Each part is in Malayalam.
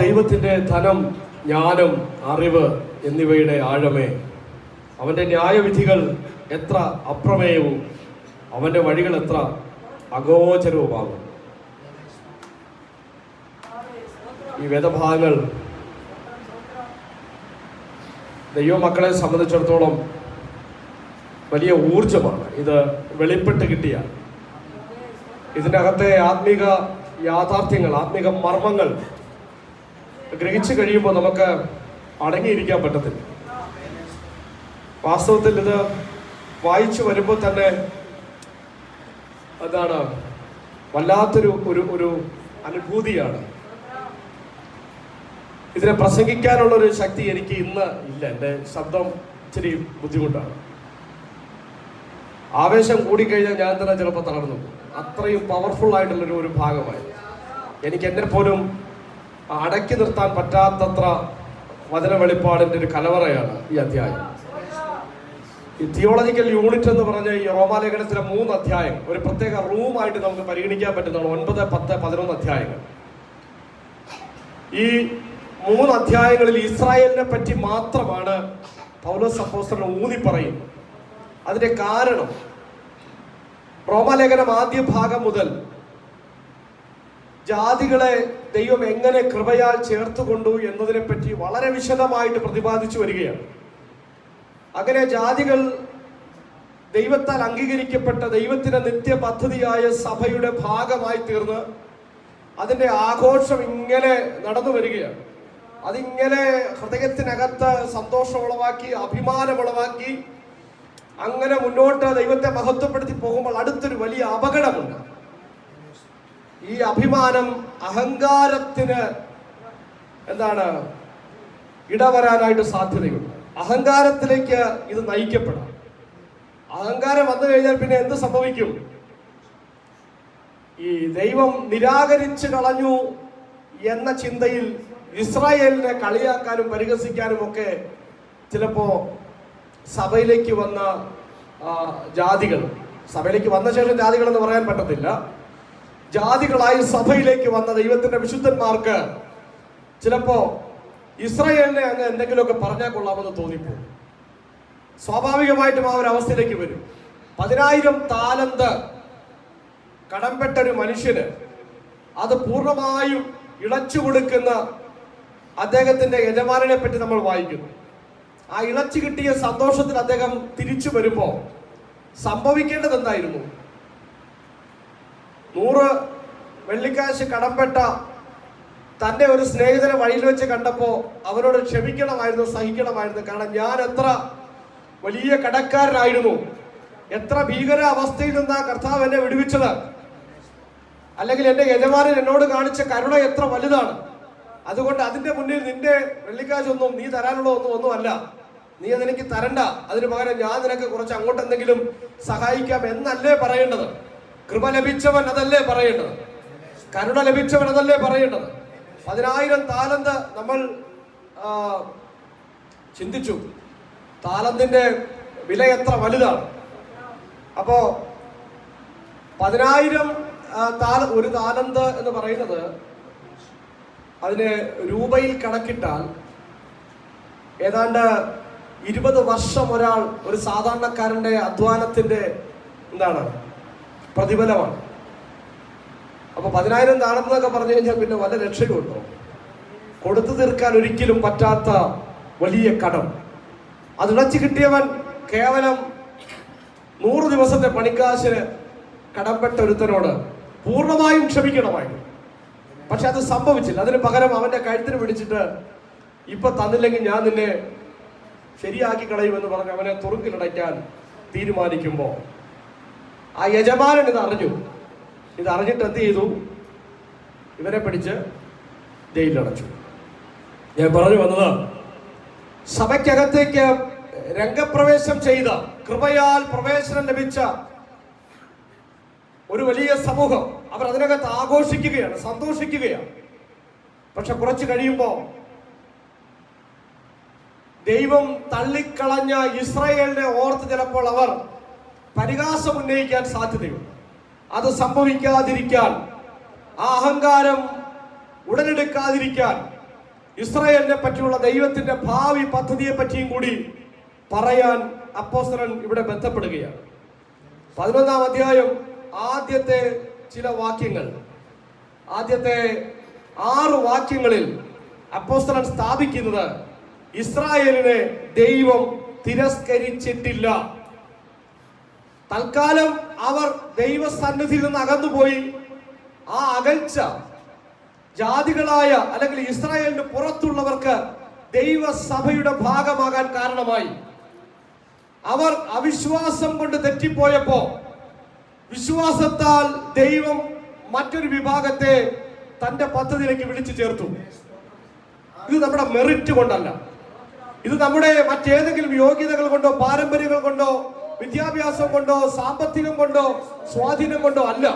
ദൈവത്തിൻ്റെ ധനം, ജ്ഞാനം, അറിവ് എന്നിവയുടെ ആഴമേ, അവൻ്റെ ന്യായവിധികൾ എത്ര അപ്രമേയവും അവൻ്റെ വഴികൾ എത്ര അഗോചരവുമാകും. ഈ വേദഭാഗങ്ങൾ ദൈവമക്കളെ സംബന്ധിച്ചിടത്തോളം വലിയ ഊർജമാണ്. ഇത് വെളിപ്പെട്ട് കിട്ടിയ ഇതിനകത്തെ ആത്മീക യാഥാർത്ഥ്യങ്ങൾ, ആത്മീക മർമ്മങ്ങൾ ഗ്രഹിച്ചു കഴിയുമ്പോൾ നമുക്ക് അടങ്ങിയിരിക്കാൻ പറ്റത്തില്ല. വാസ്തവത്തിൽ ഇത് വായിച്ചു വരുമ്പോൾ തന്നെ അതാണ് വല്ലാത്തൊരു ഒരു അനുഭൂതിയാണ്. ഇതിനെ പ്രസംഗിക്കാനുള്ളൊരു ശക്തി എനിക്ക് ഇന്ന് ഇല്ല. എൻ്റെ ശബ്ദം ഇച്ചിരി ബുദ്ധിമുട്ടാണ്. ആവേശം കൂടിക്കഴിഞ്ഞാൽ ഞാൻ തന്നെ ചിലപ്പോൾ തളർന്നു. അത്രയും പവർഫുൾ ആയിട്ടുള്ളൊരു ഒരു ഭാഗമായി എനിക്ക് എന്നെ പോലും അടക്കി നിർത്താൻ പറ്റാത്തത്ര വചന വെളിപ്പാടിൻ്റെ ഒരു കലവറയാണ് ഈ അധ്യായം. ഈ തിയോളജിക്കൽ യൂണിറ്റ് എന്ന് പറഞ്ഞ ഈ റോമാലേഖനത്തിലെ 3 അധ്യായം ഒരു പ്രത്യേക റൂമായിട്ട് നമുക്ക് പരിഗണിക്കാൻ പറ്റുന്നതാണ്. 9, 10, 11 അധ്യായങ്ങൾ. ഈ 3 അധ്യായങ്ങളിൽ ഇസ്രായേലിനെ പറ്റി മാത്രമാണ് പൗലോസ് അപ്പോസ്തലൻ ഊന്നി പറയുന്നത്. അതിന്റെ കാരണം റോമാലേഖനം ആദ്യ ഭാഗം മുതൽ ജാതികളെ ദൈവം എങ്ങനെ കൃപയാൽ ചേർത്തുകൊണ്ടു എന്നതിനെ പറ്റി വളരെ വിശദമായിട്ട് പ്രതിപാദിച്ചു വരികയാണ്. അങ്ങനെ ജാതികൾ ദൈവത്താൽ അംഗീകരിക്കപ്പെട്ട ദൈവത്തിന്റെ നിത്യ പദ്ധതിയായ സഭയുടെ ഭാഗമായി തീർന്ന് അതിന്റെ ആഘോഷം ഇങ്ങനെ നടന്നു വരികയാണ്. അതിങ്ങനെ ഹൃദയത്തിനകത്ത് സന്തോഷമുളവാക്കി, അഭിമാനമുളവാക്കി അങ്ങനെ മുന്നോട്ട് ദൈവത്തെ മഹത്വപ്പെടുത്തി പോകുമ്പോൾ അടുത്തൊരു വലിയ അപകടമുണ്ട്. ഈ അഭിമാനം അഹങ്കാരത്തിന് ഇടവരാനായിട്ട് സാധ്യതയുണ്ട്. അഹങ്കാരത്തിലേക്ക് ഇത് നയിക്കപ്പെടാം. അഹങ്കാരം വന്നു കഴിഞ്ഞാൽ പിന്നെ എന്ത് സംഭവിക്കും? ഈ ദൈവം നിരാകരിച്ചു കളഞ്ഞു എന്ന ചിന്തയിൽ ഇസ്രായേലിനെ കളിയാക്കാനും പരിഹസിക്കാനും ഒക്കെ ചിലപ്പോ സഭയിലേക്ക് വന്ന ജാതികൾ, സഭയിലേക്ക് വന്ന ശേഷം ജാതികൾ എന്ന് പറയാൻ പറ്റത്തില്ല, ജാതികളായി സഭയിലേക്ക് വന്ന ദൈവത്തിന്റെ വിശുദ്ധന്മാർക്ക് ചിലപ്പോ ഇസ്രായേലിനെ അങ്ങ് എന്തെങ്കിലുമൊക്കെ പറഞ്ഞാൽ കൊള്ളാമെന്ന് തോന്നിപ്പോ സ്വാഭാവികമായിട്ടും ആ ഒരു അവസ്ഥയിലേക്ക് വരും. 10,000 താലന്ത് കടംപെട്ട ഒരു മനുഷ്യന് അത് പൂർണ്ണമായും ഇളച്ചു കൊടുക്കുന്ന അദ്ദേഹത്തിന്റെ യജമാനനെ പറ്റി നമ്മൾ വായിക്കുന്നു. ആ ഇളച്ചു കിട്ടിയ സന്തോഷത്തിൽ അദ്ദേഹം തിരിച്ചു വരുമ്പോ സംഭവിക്കേണ്ടത് എന്തായിരുന്നു? 100 വെള്ളിക്കാശ് കടംപെട്ട തന്റെ ഒരു സ്നേഹിതനെ വഴിയിൽ വെച്ച് കണ്ടപ്പോ അവരോട് ക്ഷമിക്കണമായിരുന്നു, സഹിക്കണമായിരുന്നു. കാരണം ഞാൻ എത്ര വലിയ കടക്കാരനായിരുന്നു, എത്ര ഭീകര അവസ്ഥയിൽ നിന്നാ കർത്താവ് എന്നെ വിടുവിച്ചത്, അല്ലെങ്കിൽ എന്റെ യജമാനൻ എന്നോട് കാണിച്ച കരുണ എത്ര വലുതാണ്. അതുകൊണ്ട് അതിന്റെ മുന്നിൽ നിന്റെ വെള്ളിക്കാശൊന്നും നീ തരാനുള്ള ഒന്നും അല്ല, നീ അതെനിക്ക് തരണ്ട, അതിന് പകരം ഞാൻ നിനക്ക് കുറച്ച് അങ്ങോട്ട് എന്തെങ്കിലും സഹായിക്കാം എന്നല്ലേ പറയേണ്ടത്. കൃപ ലഭിച്ചവൻ അതല്ലേ പറയേണ്ടത്, കരുണ ലഭിച്ചവൻ അതല്ലേ പറയേണ്ടത്. 10,000 താലന്ത് നമ്മൾ ചിന്തിച്ചു, താലന്തിന്റെ വില എത്ര വലുതാണ്. അപ്പോ 10,000 ഒരു താലന്ത് എന്ന് പറയുന്നത് അതിന് രൂപയിൽ കണക്കിട്ടാൽ ഏതാണ്ട് 20 വർഷം ഒരു സാധാരണക്കാരന്റെ അധ്വാനത്തിന്റെ പ്രതിഫലമാണ്. അപ്പൊ 10,000 താലന്തെന്നൊക്കെ പറഞ്ഞു കഴിഞ്ഞാൽ പിന്നെ വല്ല രക്ഷയുണ്ടോ? കൊടുത്തു തീർക്കാൻ ഒരിക്കലും പറ്റാത്ത വലിയ കടം. അതിളച്ചു കിട്ടിയവൻ കേവലം 100 ദിവസത്തെ പണിക്കാശിന് കടംപെട്ട ഒരുത്തനോട് പൂർണ്ണമായും ക്ഷമിക്കണമായിരുന്നു. പക്ഷെ അത് സംഭവിച്ചില്ല. അതിന് പകരം അവന്റെ കഴുത്തിന് പിടിച്ചിട്ട് ഇപ്പൊ തന്നില്ലെങ്കിൽ ഞാൻ നിന്നെ ശരിയാക്കി കളയുമെന്ന് പറഞ്ഞ് അവനെ തുറുങ്കിലടയ്ക്കാൻ തീരുമാനിക്കുമ്പോ ആ യജമാനൻ ഇത് അറിഞ്ഞിട്ട് എന്ത് ചെയ്തു? ഇവരെ പിടിച്ച് ജയിലിലടച്ചു. ഞാൻ പറഞ്ഞു വന്നത്, സഭയ്ക്കകത്തേക്ക് രംഗപ്രവേശം ചെയ്ത, കൃപയാൽ പ്രവേശനം ലഭിച്ച ഒരു വലിയ സമൂഹം അവർ അതിനകത്ത് ആഘോഷിക്കുകയാണ്, സന്തോഷിക്കുകയാണ്. പക്ഷെ കുറച്ച് കഴിയുമ്പോ ദൈവം തള്ളിക്കളഞ്ഞ ഇസ്രായേലിനെ ഓർത്ത് ചിലപ്പോൾ അവർ പരിഹാസം ഉന്നയിക്കാൻ സാധ്യതയുണ്ട്. അത് സംഭവിക്കാതിരിക്കാൻ ആ അഹങ്കാരം ഉടലെടുക്കാതിരിക്കാൻ ഇസ്രായേലിനെ പറ്റിയുള്ള ദൈവത്തിന്റെ ഭാവി പദ്ധതിയെ പറ്റിയും കൂടി പറയാൻ അപ്പോസ്തലൻ ഇവിടെ ബന്ധപ്പെടുകയാണ്. 11-ാം അധ്യായം ആദ്യത്തെ ചില വാക്യങ്ങൾ, ആദ്യത്തെ 6 വാക്യങ്ങളിൽ അപ്പോസ്തലൻ സ്ഥാപിക്കുന്നത് ഇസ്രായേലിനെ ദൈവം തിരസ്കരിച്ചിട്ടില്ല. തൽക്കാലം അവർ ദൈവസന്നിധിയിൽ നിന്ന് അകന്നുപോയി. ആ അകൽച്ച ജാതികളായ അല്ലെങ്കിൽ ഇസ്രായേലിന് പുറത്തുള്ളവർക്ക് ദൈവസഭയുടെ ഭാഗമാകാൻ കാരണമായി. അവർ അവിശ്വാസം കൊണ്ട് തെറ്റിപ്പോയപ്പോ വിശ്വാസത്താൽ ദൈവം മറ്റൊരു വിഭാഗത്തെ തന്റെ പദ്ധതിയിലേക്ക് വിളിച്ചു ചേർത്തു. ഇത് നമ്മുടെ മെറിറ്റ് കൊണ്ടല്ല, ഇത് നമ്മുടെ മറ്റേതെങ്കിലും യോഗ്യതകൾ കൊണ്ടോ പാരമ്പര്യങ്ങൾ കൊണ്ടോ വിദ്യാഭ്യാസം കൊണ്ടോ സാമ്പത്തികം കൊണ്ടോ സ്വാധീനം കൊണ്ടോ അല്ല.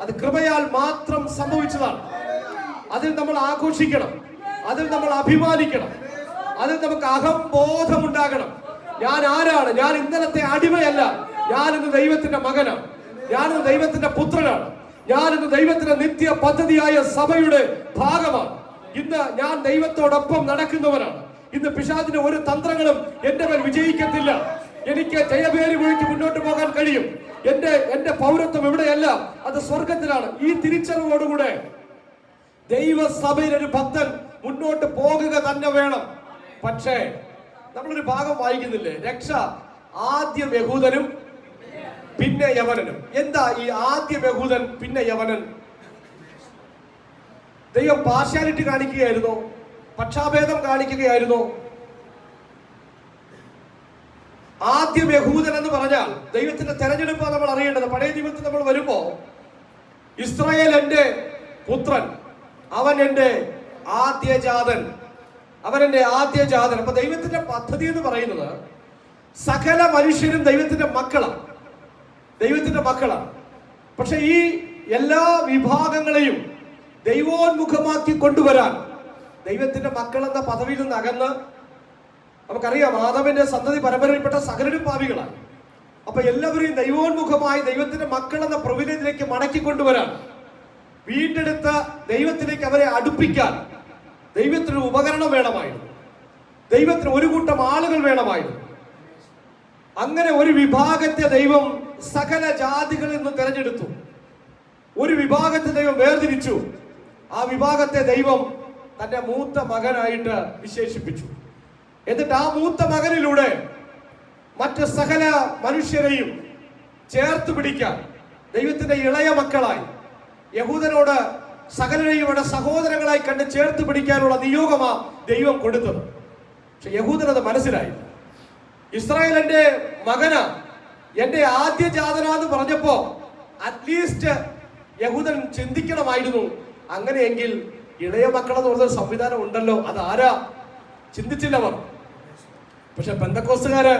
അത് കൃപയാൽ മാത്രം സംഭവിച്ചതാണ്. അതിൽ നമ്മൾ ആഘോഷിക്കണം, അതിൽ നമ്മൾ അഭിമാനിക്കണം, അതിൽ നമുക്ക് അഹംബോധമുണ്ടാകണം. ഞാൻ ആരാണ്? ഞാൻ ഇന്നലത്തെ അടിമയല്ല. ഞാനിന്ന് ദൈവത്തിന്റെ മകനാണ്, ഞാനിന്ന് ദൈവത്തിന്റെ പുത്രനാണ്, ഞാനിന്ന് ദൈവത്തിന്റെ നിത്യ പദ്ധതിയായ സഭയുടെ ഭാഗമാണ്. ഇന്ന് ഞാൻ ദൈവത്തോടൊപ്പം നടക്കുന്നവനാണ്. ഇന്ന് പിശാചിന്റെ ഒരു തന്ത്രങ്ങളും എന്റെ മേൽ വിജയിക്കത്തില്ല. എനിക്ക് ജയപേരി വിളിച്ച് മുന്നോട്ട് പോകാൻ കഴിയും. എന്റെ പൗരത്വം ഇവിടെയല്ല, അത് സ്വർഗത്തിലാണ്. ഈ തിരിച്ചറിവോടുകൂടെ ദൈവസഭയിൽ ഒരു ഭക്തൻ മുന്നോട്ട് പോകുക തന്നെ വേണം. പക്ഷേ നമ്മളൊരു ഭാഗം വായിക്കുന്നില്ലേ, രക്ഷ ആദ്യം യഹൂദനും പിന്നെ യവനനും. എന്താ ഈ ആദ്യം യഹൂദൻ പിന്നെ യവനൻ? ദൈവം പാർഷ്യാലിറ്റി കാണിക്കുകയായിരുന്നോ? പക്ഷാഭേദം കാണിക്കുകയായിരുന്നോ? ആദ്യം യഹൂദൻ എന്ന് പറഞ്ഞാൽ ദൈവത്തിന്റെ തെരഞ്ഞെടുപ്പാണ് നമ്മൾ അറിയേണ്ടത്. പഴയ നിയമത്തിൽ നമ്മൾ വരുമ്പോ ഇസ്രായേൽ എന്റെ പുത്രൻ, അവൻ എന്റെ ആദ്യജാതൻ, അവൻ എന്റെ ആദ്യജാതൻ. അപ്പൊ ദൈവത്തിന്റെ പദ്ധതി എന്ന് പറയുന്നത് സകല മനുഷ്യരും ദൈവത്തിന്റെ മക്കളാണ്, ദൈവത്തിന്റെ മക്കളാണ്. പക്ഷെ ഈ എല്ലാ വിഭാഗങ്ങളെയും ദൈവോന്മുഖമാക്കി കൊണ്ടുവരാൻ ദൈവത്തിന്റെ മക്കൾ എന്ന പദവിയിൽ നിന്ന് അകന്ന്, നമുക്കറിയാം ആദമിന്റെ സന്തതി പരമ്പരയിൽപ്പെട്ട സകലരും പാപികളാണ്. അപ്പൊ എല്ലാവരെയും ദൈവോന്മുഖമായി ദൈവത്തിന്റെ മക്കൾ എന്ന പ്രിവിലേജിലേക്ക് മടക്കിക്കൊണ്ടുവരാൻ, വീണ്ടെടുത്ത ദൈവത്തിലേക്ക് അവരെ അടുപ്പിക്കാൻ ദൈവത്തിന് ഉപകരണം വേണമായിരുന്നു, ദൈവത്തിന് ഒരു കൂട്ടം ആളുകൾ വേണമായിരുന്നു. അങ്ങനെ ഒരു വിഭാഗത്തെ ദൈവം സകല ജാതികളിൽ നിന്ന് തെരഞ്ഞെടുത്തു. ഒരു വിഭാഗത്തെ ദൈവം വേർതിരിച്ചു. ആ വിഭാഗത്തെ ദൈവം തന്റെ മൂത്ത മകനായിട്ട് വിശേഷിപ്പിച്ചു. എന്നിട്ട് ആ മൂത്ത മകനിലൂടെ മറ്റ് സകല മനുഷ്യരെയും ചേർത്ത് പിടിക്കാൻ ദൈവത്തിന്റെ ഇളയ മക്കളായി യഹൂദനോട് സകലരെയും ഇവിടെ സഹോദരങ്ങളായി കണ്ട് ചേർത്ത് പിടിക്കാനുള്ള നിയോഗമാ ദൈവം കൊടുത്തത്. പക്ഷെ യഹൂദൻ അത് മനസ്സിലായി. ഇസ്രായേൽ എന്റെ മകനാ, എന്റെ ആദ്യജാതനാന്ന് പറഞ്ഞപ്പോ അറ്റ്ലീസ്റ്റ് യഹൂദൻ ചിന്തിക്കണമായിരുന്നു, അങ്ങനെയെങ്കിൽ ഇളയ മക്കളെന്ന് പറഞ്ഞ സംവിധാനം ഉണ്ടല്ലോ, അതാരാ? ചിന്തിച്ചില്ലവർ. പക്ഷെ പെന്തക്കോസ്തുകാര്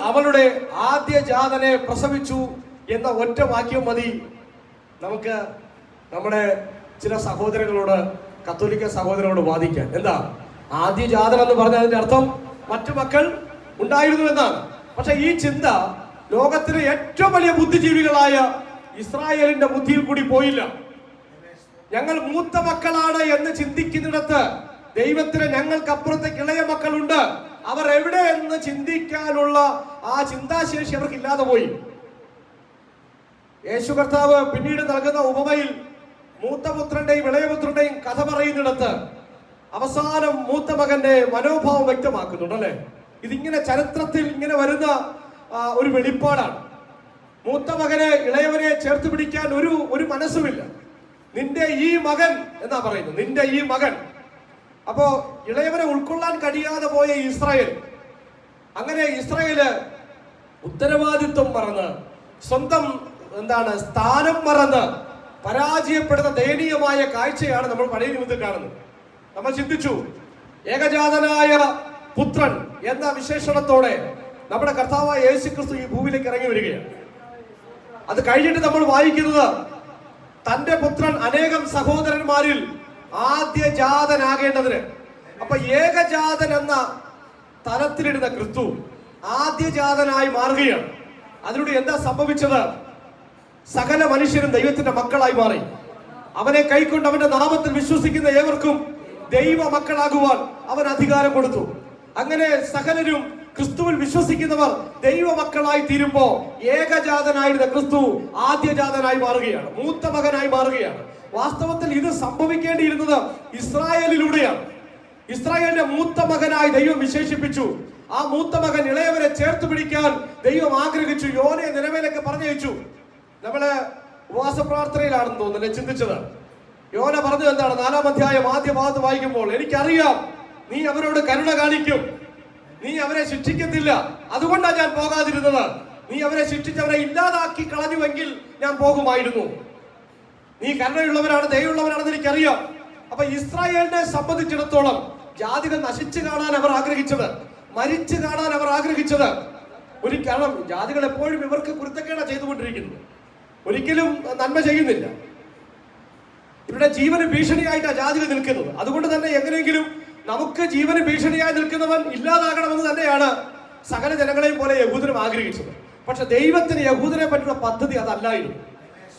അവളുടെ ആദ്യജാതനെ പ്രസവിച്ചു എന്ന ഒറ്റ വാക്യം മതി നമുക്ക് നമ്മുടെ ചില സഹോദരങ്ങളോട്, കത്തോലിക്ക സഹോദരങ്ങളോട് വാദിക്കാൻ. എന്താ ആദ്യജാതൻ എന്ന് പറഞ്ഞ അതിന്റെ അർത്ഥം മറ്റു മക്കൾ ഉണ്ടായിരുന്നു എന്നാണ്. പക്ഷെ ഈ ചിന്ത ലോകത്തിലെ ഏറ്റവും വലിയ ബുദ്ധിജീവികളായ ഇസ്രായേലിന്റെ ബുദ്ധിയിൽ കൂടി പോയില്ല. ഞങ്ങൾ മൂത്ത മക്കളാണ് എന്ന് ചിന്തിക്കുന്നിടത്ത് ദൈവത്തിന് ഞങ്ങൾക്കപ്പുറത്തേക്ക് ഇളയ മക്കളുണ്ട്, അവർ എവിടെ എന്ന് ചിന്തിക്കാനുള്ള ആ ചിന്താശേഷി അവർക്ക് ഇല്ലാതെ പോയി. യേശു കർത്താവ് പിന്നീട് നൽകുന്ന ഉപമയിൽ മൂത്തപുത്രന്റെയും ഇളയപുത്രന്റെയും കഥ പറയുന്നിടത്ത് അവസാനം മൂത്ത മകന്റെ മനോഭാവം വ്യക്തമാക്കുന്നുണ്ട് അല്ലെ. ഇതിങ്ങനെ ചരിത്രത്തിൽ ഇങ്ങനെ വരുന്ന ഒരു വെളിപ്പാടാണ്. മൂത്ത മകനെ ഇളയവനെ ചേർത്ത് പിടിക്കാൻ ഒരു മനസ്സുമില്ല. നിന്റെ ഈ മകൻ എന്നാ പറയുന്നത്, നിന്റെ ഈ മകൻ. അപ്പോ ഇളയവനെ ഉൾക്കൊള്ളാൻ കഴിയാതെ പോയ ഇസ്രായേൽ, അങ്ങനെ ഇസ്രായേല് ഉത്തരവാദിത്വം മറന്ന്, സ്വന്തം സ്ഥാനം മറന്ന് പരാജയപ്പെടുന്ന ദയനീയമായ കാഴ്ചയാണ് നമ്മൾ പഴയ നിമിത്തത്തിൽ കാണുന്നത്. നമ്മൾ ചിന്തിച്ചു, ഏകജാതനായ പുത്രൻ എന്ന വിശേഷണത്തോടെ നമ്മുടെ കർത്താവായ യേശുക്രിസ്തു ഈ ഭൂമിയിലേക്ക് ഇറങ്ങി വരികയാണ്. അത് കഴിഞ്ഞിട്ട് നമ്മൾ വായിക്കുന്നത് തന്റെ പുത്രൻ അനേകം സഹോദരന്മാരിൽ ആദ്യജാതനാകേണ്ടതിന്. അപ്പൊ ഏകജാതൻ എന്ന തലത്തിലിടുന്ന ക്രിസ്തു ആദ്യജാതനായി മാറുകയാണ്. അതിലൂടെ എന്താ സംഭവിച്ചത്? സകല മനുഷ്യരും ദൈവത്തിന്റെ മക്കളായി മാറി. അവനെ കൈക്കൊണ്ട് അവന്റെ നാമത്തിൽ വിശ്വസിക്കുന്ന ഏവർക്കും ദൈവ മക്കളാകുവാൻ അവൻ അധികാരം കൊടുത്തു. അങ്ങനെ സകലരും ക്രിസ്തുവിൽ വിശ്വസിക്കുന്നവർ ദൈവ മക്കളായി തീരുമ്പോ ഏകജാതനായിരുന്ന ക്രിസ്തു ആദ്യജാതനായി മാറുകയാണ്, മൂത്ത മകനായി മാറുകയാണ്. വാസ്തവത്തിൽ ഇത് സംഭവിക്കേണ്ടിയിരുന്നത് ഇസ്രായേലിലൂടെയാണ്. ഇസ്രായേലിന്റെ മൂത്ത മകനായി ദൈവം വിശേഷിപ്പിച്ചു. ആ മൂത്ത മകൻ ഇളയവരെ ചേർത്ത് പിടിക്കാൻ ദൈവം ആഗ്രഹിച്ചു. യോനയെ നിലവിലേക്ക് പറഞ്ഞയച്ചു. നമ്മള് ഉപവാസ പ്രാർത്ഥനയിലാണെന്ന് തോന്നുന്നു ചിന്തിച്ചത്. യോന പറഞ്ഞത് എന്താണ്? 4-ാം അധ്യായം ആദ്യ ഭാഗത്ത് വായിക്കുമ്പോൾ, എനിക്കറിയാം നീ അവരോട് കരുണ കാണിക്കും, നീ അവരെ ശിക്ഷിക്കത്തില്ല, അതുകൊണ്ടാണ് ഞാൻ പോകാതിരുന്നത്. നീ അവരെ ശിക്ഷിച്ച് അവരെ ഇല്ലാതാക്കി കളഞ്ഞുവെങ്കിൽ ഞാൻ പോകുമായിരുന്നു. നീ കരുണയുള്ളവരാണ്, ദയയുള്ളവരാണെന്ന് എനിക്കറിയാം. അപ്പൊ ഇസ്രായേലിനെ സംബന്ധിച്ചിടത്തോളം ജാതികൾ നശിച്ചു കാണാൻ അവർ ആഗ്രഹിച്ചത്, മരിച്ചു കാണാൻ അവർ ആഗ്രഹിച്ചത്. കാരണം ജാതികൾ എപ്പോഴും ഇവർക്ക് കുരുത്തക്കേടാണ് ചെയ്തുകൊണ്ടിരിക്കുന്നത്, ഒരിക്കലും നന്മ ചെയ്യുന്നില്ല. ഇവരുടെ ജീവന് ഭീഷണിയായിട്ടാണ് ജാതികൾ നിൽക്കുന്നത്. അതുകൊണ്ട് തന്നെ എങ്ങനെയെങ്കിലും നമുക്ക് ജീവന് ഭീഷണിയായി നിൽക്കുന്നവൻ ഇല്ലാതാകണമെന്ന് തന്നെയാണ് സകല ജനങ്ങളെയും പോലെ യഹൂദനും ആഗ്രഹിച്ചത്. പക്ഷെ ദൈവത്തിന് യഹൂദനെ പറ്റിയുള്ള പദ്ധതി അതല്ലായിരുന്നു.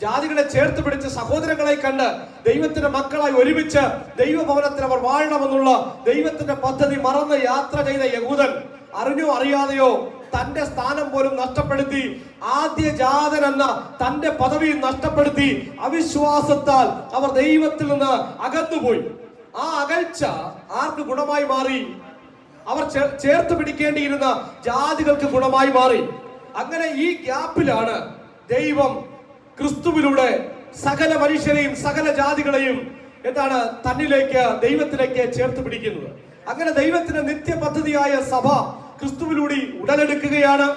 ജാതികളെ ചേർത്ത് പിടിച്ച് സഹോദരങ്ങളെ കണ്ട് ദൈവത്തിന്റെ മക്കളായി ഒരുമിച്ച് ദൈവഭവനത്തിൽ അവർ വാഴണമെന്നുള്ള ദൈവത്തിന്റെ പദ്ധതി മറന്ന് യാത്ര ചെയ്ത യഹൂദൻ അറിഞ്ഞോ അറിയാതെയോ തന്റെ സ്ഥാനം പോലും നഷ്ടപ്പെടുത്തി, ആദ്യജാതൻ എന്ന തന്റെ പദവി നഷ്ടപ്പെടുത്തി. അവിശ്വാസത്താൽ അവർ ദൈവത്തിൽ നിന്ന് അകന്നുപോയി. ആ അകൽച്ച ആർക്ക് ഗുണമായി മാറി? അവർ ചേർത്ത് പിടിക്കേണ്ടിയിരുന്ന ജാതികൾക്ക് ഗുണമായി മാറി. അങ്ങനെ ഈ ഗ്യാപ്പിലാണ് ദൈവം ക്രിസ്തുവിലൂടെ സകല മനുഷ്യരെയും സകല ജാതികളെയും എന്താണ് തന്നിലേക്ക് ദൈവത്തിലേക്ക് ചേർത്ത് പിടിക്കുന്നത്. അങ്ങനെ ദൈവത്തിന്റെ നിത്യ പദ്ധതിയായ സഭ ക്രിസ്തുവിലൂടെ ഉടലെടുക്കുകയാണ്.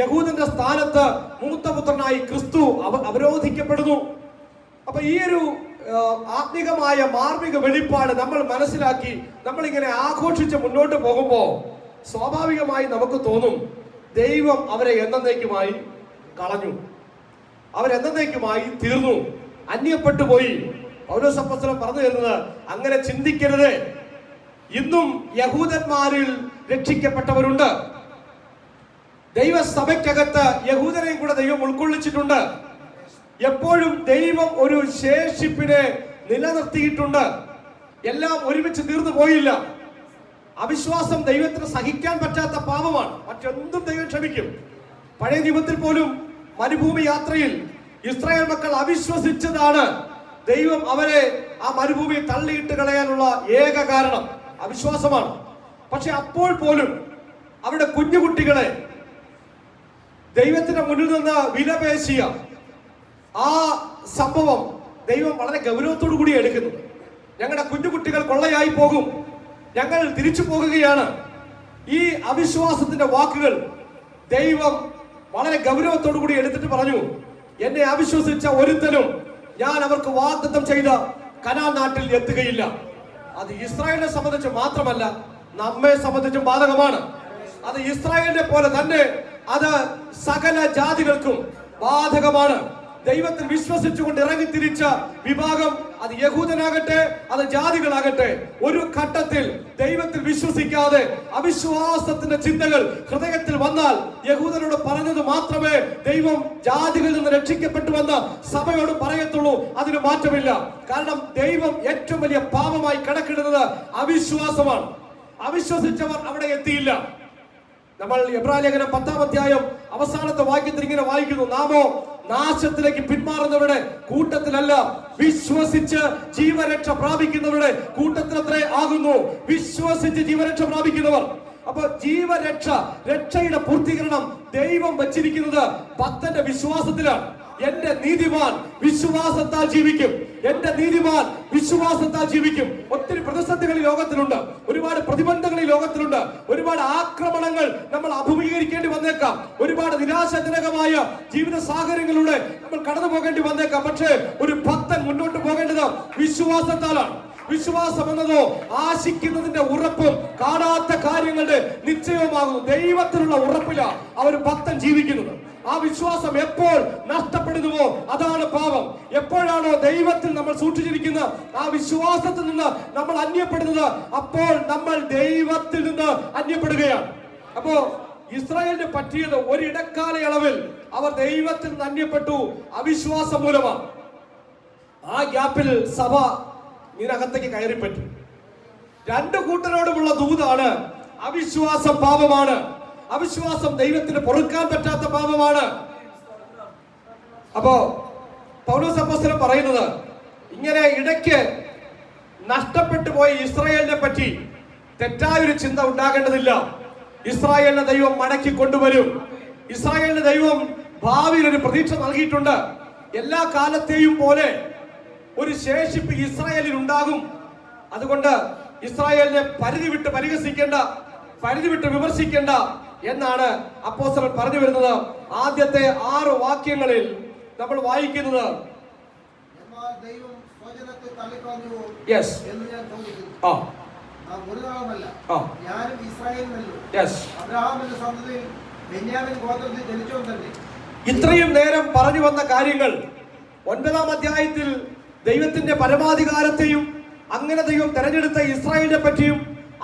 യഹൂദന്റെ സ്ഥാനത്ത് മൂത്തപുത്രനായി ക്രിസ്തു അവരോധിക്കപ്പെടുന്നു. അപ്പൊ ഈ ഒരു ആത്മികമായ മാർമിക വെളിപ്പാട് നമ്മൾ മനസ്സിലാക്കി നമ്മളിങ്ങനെ ആഘോഷിച്ച് മുന്നോട്ട് പോകുമ്പോൾ സ്വാഭാവികമായി നമുക്ക് തോന്നും, ദൈവം അവരെ എന്നേക്കുമായി കളഞ്ഞു, അവരെന്നേക്കുമായി തീർന്നു, അന്യപ്പെട്ടു പോയി. പൗലോസ് അപ്പോസ്തലൻ പറഞ്ഞു തരുന്നത് അങ്ങനെ ചിന്തിക്കരുത്. ഇന്നും യഹൂദന്മാരിൽ രക്ഷിക്കപ്പെട്ടവരുണ്ട്. ദൈവസഭയ്ക്കകത്ത് യഹൂദരെയും കൂടെ ദൈവം ഉൾക്കൊള്ളിച്ചിട്ടുണ്ട്. എപ്പോഴും ദൈവം ഒരു ശേഷിപ്പിനെ നിലനിർത്തിയിട്ടുണ്ട്. എല്ലാം ഒരുമിച്ച് തീർന്നു പോയില്ല. അവിശ്വാസം ദൈവത്തിന് സഹിക്കാൻ പറ്റാത്ത പാപമാണ്. മറ്റെന്തും ദൈവം ക്ഷമിക്കും. പഴയ നിയമത്തിൽ പോലും മരുഭൂമി യാത്രയിൽ ഇസ്രായേൽ മക്കൾ അവിശ്വസിച്ചതാണ് ദൈവം അവരെ ആ മരുഭൂമി തള്ളിയിട്ട് കളയാനുള്ള ഏക കാരണം. അവിശ്വാസമാണ്. പക്ഷെ അപ്പോൾ പോലും അവരുടെ കുഞ്ഞുകുട്ടികളെ ദൈവത്തിന്റെ മുന്നിൽ നിന്ന് വിലപേശിയ ആ സംഭവം ദൈവം വളരെ ഗൗരവത്തോടു കൂടി എടുക്കുന്നത്. ഞങ്ങളുടെ കുഞ്ഞുകുട്ടികൾ കൊള്ളയായി പോകും, ഞങ്ങൾ തിരിച്ചു പോകുകയാണ്. ഈ അവിശ്വാസത്തിന്റെ വാക്കുകൾ ദൈവം വളരെ ഗൗരവത്തോടു കൂടി എടുത്തിട്ട് പറഞ്ഞു, എന്നെ അവിശ്വസിച്ച ഒരുത്തനും ഞാൻ അവർക്ക് വാഗ്ദത്തം ചെയ്ത കനാൻ നാട്ടിൽ എത്തുകയില്ല. അത് ഇസ്രായേലിനെ സംബന്ധിച്ച് മാത്രമല്ല, നമ്മെ സംബന്ധിച്ചും ബാധകമാണ്. അത് ഇസ്രായേലിനെ പോലെ തന്നെ അത് സകല ജാതികൾക്കും ബാധകമാണ്. ദൈവത്തിൽ വിശ്വസിച്ചുകൊണ്ട് ഇറങ്ങിത്തിരിച്ച വിഭാഗം, അത് യഹൂദനാകട്ടെ അത് ജാതികളാകട്ടെ, ഒരു ഘട്ടത്തിൽ ദൈവത്തിൽ വിശ്വസിക്കാതെ അവിശ്വാസത്തിന്റെ ചിന്തകൾ ഹൃദയത്തിൽ വന്നാൽ യഹൂദനോട് പറഞ്ഞത് മാത്രമേ ദൈവം ജാതികളിൽ നിന്ന് രക്ഷിക്കപ്പെട്ടുവെന്ന് സഭയോട് പറയത്തുള്ളൂ. അതിന് മാറ്റമില്ല. കാരണം ദൈവം ഏറ്റവും വലിയ പാപമായി കണക്കിടുന്നത് അവിശ്വാസമാണ്. അവിശ്വസിച്ചവർ അവിടെ എത്തിയില്ല. നമ്മൾ എബ്രായലേഖനം 10-ാം അധ്യായം അവസാനത്തെ വാക്യത്തിൽ ഇങ്ങനെ വായിക്കുന്നു, നാമോ നാശത്തിലേക്ക് പിന്മാറുന്നവരുടെ കൂട്ടത്തിലല്ല, വിശ്വസിച്ച് ജീവരക്ഷ പ്രാപിക്കുന്നവരുടെ കൂട്ടത്തിലത്രേ ആകുന്നു. വിശ്വസിച്ച് ജീവരക്ഷ പ്രാപിക്കുന്നവർ. അപ്പൊ ജീവരക്ഷ, രക്ഷയുടെ പൂർത്തീകരണം ദൈവം വച്ചിരിക്കുന്നത് ഭക്തന്റെ വിശ്വാസത്തിലാണ്. എന്റെ നീതിമാൻ വിശ്വാസത്താൽ ജീവിക്കും, എന്റെ നീതിമാൻ വിശ്വാസത്താൽ ജീവിക്കും. ഒത്തിരി പ്രതിസന്ധികൾ ഈ ലോകത്തിലുണ്ട്, ഒരുപാട് പ്രതിബന്ധങ്ങൾ ഈ ലോകത്തിലുണ്ട്, ഒരുപാട് ആക്രമണങ്ങൾ നമ്മൾ അഭിമുഖീകരിക്കേണ്ടി വന്നേക്കാം, ഒരുപാട് നിരാശാജനകമായ ജീവിത സാഹചര്യങ്ങളിലൂടെ നമ്മൾ കടന്നു പോകേണ്ടി വന്നേക്കാം. പക്ഷേ ഒരു ഭക്തൻ മുന്നോട്ട് പോകേണ്ടത് വിശ്വാസത്താലാണ്. വിശ്വാസം എന്നതോ ആശിക്കുന്നതിന്റെ ഉറപ്പും കാണാത്ത കാര്യങ്ങളുടെ നിശ്ചയവുമാകുന്നു. ദൈവത്തിലുള്ള ഉറപ്പിലാണ് ആ ഒരു ഭക്തൻ ജീവിക്കുന്നത്. ആ വിശ്വാസം എപ്പോൾ നഷ്ടപ്പെടുന്നുവോ അതാണ് പാപം. എപ്പോഴാണോ ദൈവത്തിൽ നമ്മൾ സൂക്ഷിച്ചിരിക്കുന്ന ആ വിശ്വാസത്തിൽ നിന്ന് നമ്മൾ അന്യപ്പെടുന്നത്, അപ്പോൾ നമ്മൾ ദൈവത്തിൽ നിന്ന് അന്യപ്പെടുകയാണ്. അപ്പോ ഇസ്രായേലിന് പറ്റിയത് ഒരിടക്കാലയളവിൽ അവർ ദൈവത്തിൽ നിന്ന് അന്യപ്പെട്ടു, അവിശ്വാസം മൂലമാണ്. ആ ഗ്യാപ്പിൽ സഭ ഇതിനകത്തേക്ക് കയറിപ്പറ്റി. രണ്ടു കൂട്ടരോടുമുള്ള ദൂതാണ് അവിശ്വാസം പാപമാണ്. അവിശ്വാസം ദൈവത്തിന് പൊറുക്കാൻ പറ്റാത്ത പാപമാണ്. അപ്പോ പൗലോസ് അപ്പോസ്തലൻ പറയുന്നത് ഇങ്ങനെ ഇടയ്ക്ക് നഷ്ടപ്പെട്ടു പോയ ഇസ്രായേലിനെ പറ്റി തെറ്റായൊരു ചിന്ത ഉണ്ടാകേണ്ടതില്ല. ഇസ്രായേലിനെ ദൈവം മടക്കി കൊണ്ടുവരും. ഇസ്രായേലിന് ദൈവം ഭാവിയിൽ ഒരു പ്രതീക്ഷ നൽകിയിട്ടുണ്ട്. എല്ലാ കാലത്തെയും പോലെ ഒരു ശേഷിപ്പ് ഇസ്രായേലിൽ ഉണ്ടാകും. അതുകൊണ്ട് ഇസ്രായേലിനെ പരിധി വിട്ട് പരിഹസിക്കേണ്ട, പരിധി വിട്ട് വിമർശിക്കേണ്ട എന്നാണ് അപ്പോസ്തലൻ പറഞ്ഞു വരുന്നത്. ആദ്യത്തെ 6 വാക്യങ്ങളിൽ നമ്മൾ വായിക്കുന്നത് ഇത്രയും നേരം പറഞ്ഞു വന്ന കാര്യങ്ങൾ 9-ാം അധ്യായത്തിൽ ദൈവത്തിന്റെ പരമാധികാരത്തെയും അങ്ങനെ ദൈവം തെരഞ്ഞെടുത്ത ഇസ്രായേലിനെ പറ്റിയും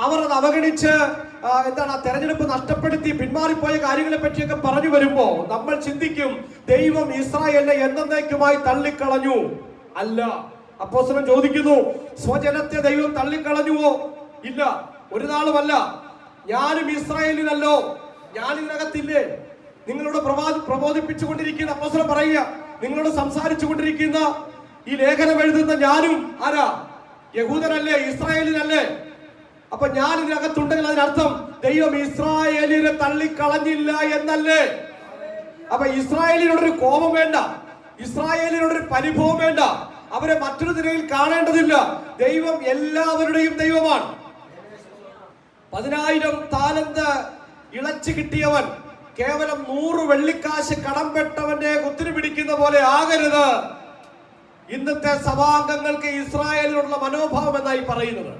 അവർ അത് അവഗണിച്ച് എന്താണ് ആ തെരഞ്ഞെടുപ്പ് നഷ്ടപ്പെടുത്തി പിന്മാറിപ്പോയ കാര്യങ്ങളെ പറ്റിയൊക്കെ പറഞ്ഞു വരുമ്പോ നമ്മൾ ചിന്തിക്കും ദൈവം ഇസ്രായേലിനെ എന്നേക്കുമായി തള്ളിക്കളഞ്ഞു. അല്ല. അപ്പോസ്തലൻ ചോദിക്കുന്നു, സ്വജനത്തെ ദൈവം തള്ളിക്കളഞ്ഞുവോ? ഇല്ല, ഒരു നാളുമല്ല. ഞാനും ഇസ്രായേലിനല്ലോ, ഞാൻ ഇതിനകത്തില്ലേ? നിങ്ങളോട് പ്രബോധിപ്പിച്ചുകൊണ്ടിരിക്കുന്ന അപ്പോസ്തലൻ പറയുക, നിങ്ങളോട് സംസാരിച്ചു കൊണ്ടിരിക്കുന്ന ഈ ലേഖനം എഴുതുന്ന ഞാനും ആരാ? യഹൂദനല്ലേ, ഇസ്രായേലിനല്ലേ? അപ്പൊ ഞാൻ ഇതിനകത്തുണ്ടെങ്കിൽ അതിനർത്ഥം ദൈവം ഇസ്രായേലിനെ തള്ളിക്കളഞ്ഞില്ല എന്നല്ലേ? അപ്പൊ ഇസ്രായേലിനോടൊരു കോപം വേണ്ട, ഇസ്രായേലിനോടൊരു പരിഭവം വേണ്ട, അവരെ മറ്റൊരു നിലയിൽ കാണേണ്ടതില്ല. ദൈവം എല്ലാവരുടെയും ദൈവമാണ്. 10,000 താലന്ത് ഇളച്ചു കിട്ടിയവൻ കേവലം 100 വെള്ളിക്കാശ് കടംപെട്ടവന്റെ കുത്തിരി പിടിക്കുന്ന പോലെ ആകരുത് ഇന്നത്തെ സഭാംഗങ്ങൾക്ക് ഇസ്രായേലിനുള്ള മനോഭാവം എന്നായി പറയുന്നത്.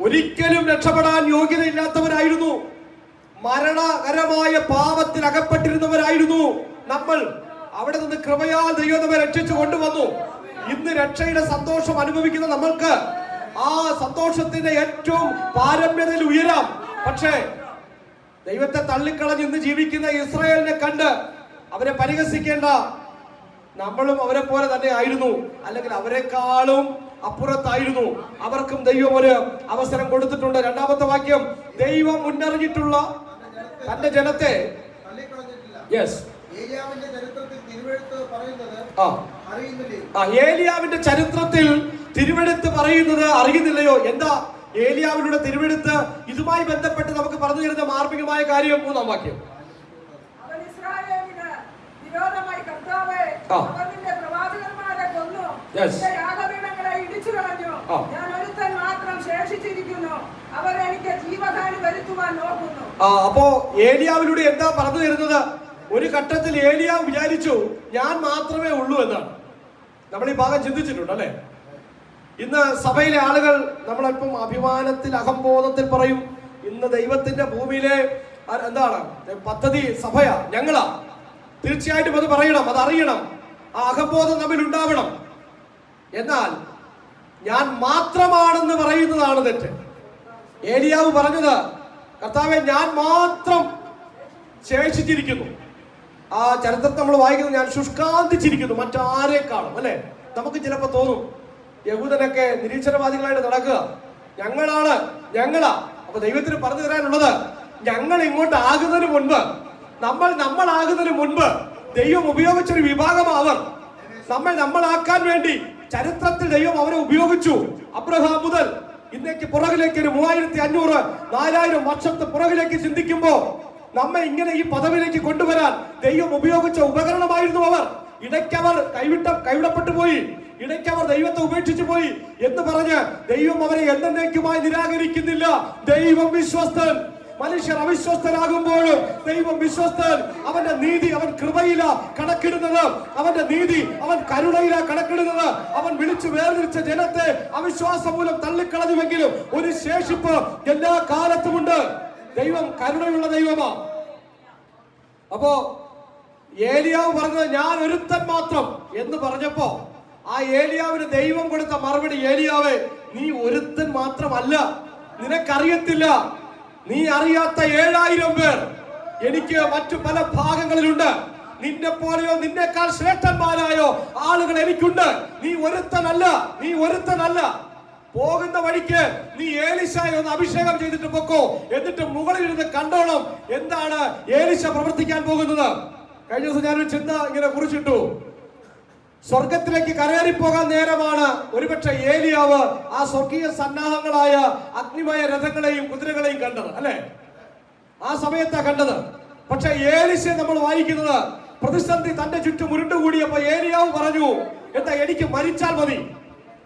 ഒരിക്കലും രക്ഷപ്പെടാൻ യോഗ്യതയില്ലാത്തവരായിരുന്നു, മരണകരമായ പാപത്തിൽ അകപ്പെട്ടിരുന്നവരായിരുന്നു നമ്മൾ. അവിടെ നിന്ന് കൃപയാൽ ദൈവം നമ്മെ രക്ഷിച്ചു കൊണ്ടുവന്നു. ഇന്ന് രക്ഷയുടെ സന്തോഷം അനുഭവിക്കുന്ന നമ്മൾക്ക് ആ സന്തോഷത്തിന്റെ ഏറ്റവും പാരമ്യതയിൽ ഉയരാം. പക്ഷേ ദൈവത്തെ തള്ളിക്കളഞ്ഞ് ഇന്ന് ജീവിക്കുന്ന ഇസ്രായേലിനെ കണ്ട് അവരെ പരിഹസിക്കേണ്ട. നമ്മളും അവരെ പോലെ തന്നെ ആയിരുന്നു, അല്ലെങ്കിൽ അവരെക്കാളും അപ്പുറത്തായിരുന്നു. അവർക്കും ദൈവം ഒരു അവസരം കൊടുത്തിട്ടുണ്ട്. 2-ാമത്തെ വാക്യം, ദൈവം മുന്നറിഞ്ഞിട്ടുള്ള തന്റെ ജനത്തെ ഏലിയാവിന്റെ ചരിത്രത്തിൽ തിരുവെടുത്ത് പറയുന്നത് അറിയുന്നില്ലയോ? എന്താ ഏലിയാവിലൂടെ തിരുവെടുത്ത് ഇതുമായി ബന്ധപ്പെട്ട് നമുക്ക് പറഞ്ഞു തരുന്ന മാർമികമായ കാര്യം? 3-ാം വാക്യം, അപ്പോ ഏലിയാവിലൂടെ എന്താ പറഞ്ഞു തരുന്നത്? ഒരു ഘട്ടത്തിൽ ഏലിയാവ് വിചാരിച്ചു ഞാൻ മാത്രമേ ഉള്ളൂ എന്നാണ്. നമ്മൾ ഈ ഭാഗം ചിന്തിച്ചിട്ടുണ്ട് അല്ലെ? ഇന്ന് സഭയിലെ ആളുകൾ നമ്മളെപ്പം അഭിമാനത്തിൽ അഹംബോധത്തിൽ പറയും ഇന്ന് ദൈവത്തിന്റെ ഭൂമിയിലെ എന്താണ് പദ്ധതി സഭയാ, ഞങ്ങളാ. തീർച്ചയായിട്ടും അത് പറയണം, അത് അറിയണം, ആ അഹംബോധം നമ്മിൽ ഉണ്ടാവണം. എന്നാൽ ഞാൻ മാത്രമാണെന്ന് പറയുന്നതാണ് തെറ്റ്. ഏലിയാവ് പറഞ്ഞത്, കർത്താവേ ഞാൻ മാത്രം ശേഷിച്ചിരിക്കുന്നു. ആ ചരിത്രത്തെ നമ്മൾ വായിക്കുന്നത് ഞാൻ ശുഷ്കാന്തിച്ചിരിക്കുന്നു മറ്റാരേക്കാളും അല്ലെ? നമുക്ക് ചിലപ്പോൾ തോന്നും യഹൂദനൊക്കെ നിരീശ്വരവാദികളായിട്ട് നടക്കുക, ഞങ്ങളാ. അപ്പൊ ദൈവത്തിന് പറഞ്ഞു തരാനുള്ളത്, ഞങ്ങൾ ഇങ്ങോട്ട് ആകുന്നതിന് മുൻപ്, നമ്മളാകുന്നതിന് മുൻപ് ദൈവം ഉപയോഗിച്ചൊരു വിഭാഗമാവർ. നമ്മളാക്കാൻ വേണ്ടി ചരിത്രത്തിൽ ദൈവം അവരെ ഉപയോഗിച്ചു. അബ്രഹാം മുതൽ ഇന്നേക്ക് പുറകിലേക്ക് ഒരു 3500-4000 വർഷത്തെ പുറകിലേക്ക് ചിന്തിക്കുമ്പോ നമ്മെ ഇങ്ങനെ ഈ പദവിയിലേക്ക് കൊണ്ടുവരാൻ ദൈവം ഉപയോഗിച്ച ഉപകരണമായിരുന്നു അവർ. ഇടയ്ക്കവർ കൈവിടപ്പെട്ടു പോയി, ഇടയ്ക്കവർ ദൈവത്തെ ഉപേക്ഷിച്ചു പോയി എന്ന് പറഞ്ഞ് ദൈവം അവരെ എന്നേക്കുമായി നിരാകരിക്കുന്നില്ല. ദൈവം വിശ്വസ്തൻ. മനുഷ്യർ അവിശ്വസ്തരാകുമ്പോഴും ദൈവം വിശ്വസ്തൻ. അവന്റെ നീതി അവൻ കൃപയില കണക്കിടുന്നത്, അവന്റെ നീതി അവൻ കരുണയില കണക്കിടുന്നത്. അവൻ വിളിച്ചു വേർതിരിച്ച ജനത്തെ അവിശ്വാസം മൂലം തള്ളിക്കളഞ്ഞുവെങ്കിലും ഒരു ശേഷിപ്പ് എല്ലാ കാലത്തുമുണ്ട്. ദൈവം കരുണയുള്ള ദൈവമാ. അപ്പോ ഏലിയാവ് പറഞ്ഞത് ഞാൻ ഒരുത്തൻ മാത്രം എന്ന് പറഞ്ഞപ്പോ ആ ഏലിയാവിന് ദൈവം കൊടുത്ത മറുപടി, ഏലിയാവേ നീ ഒരുത്തൻ മാത്രമല്ല, നിനക്കറിയത്തില്ല, നീ അറിയാത്ത 7000 പേർ എനിക്ക് മറ്റു പല ഭാഗങ്ങളിലുണ്ട്. നിന്നെ പോലെയോ നിന്നെക്കാൾ ശ്രേഷ്ഠന്മാരായോ ആളുകൾ എനിക്കുണ്ട്. നീ ഒരുത്തനല്ല. പോകുന്ന വഴിക്ക് നീ ഏലിശയെ ഒന്ന് അഭിഷേകം ചെയ്തിട്ട് പൊക്കോ, എന്നിട്ട് മുകളിൽ ഇരുന്ന് കണ്ടോണം എന്താണ് ഏലിശ പ്രവർത്തിക്കാൻ പോകുന്നത്. കഴിഞ്ഞ ദിവസം ഞാനൊരു ചിന്ത ഇങ്ങനെ കുറിച്ചിട്ടു. സ്വർഗത്തിലേക്ക് കയറിപ്പോകാൻ നേരമാണ് ഒരുപക്ഷെ ഏലിയാവ് ആ സ്വർഗീയ സന്നാഹങ്ങളായ അഗ്നിമയ രഥങ്ങളെയും കുതിരകളെയും കണ്ടത്, അല്ലെ? ആ സമയത്താ കണ്ടത്. പക്ഷെ ഏലിശയെ നമ്മൾ വായിക്കുന്നത് പ്രതിസന്ധി തന്റെ ചുറ്റും ഉരുണ്ടുകൂടിയപ്പോ ഏലിയാവ് പറഞ്ഞു, എന്താ, എനിക്ക് മരിച്ചാൽ മതി.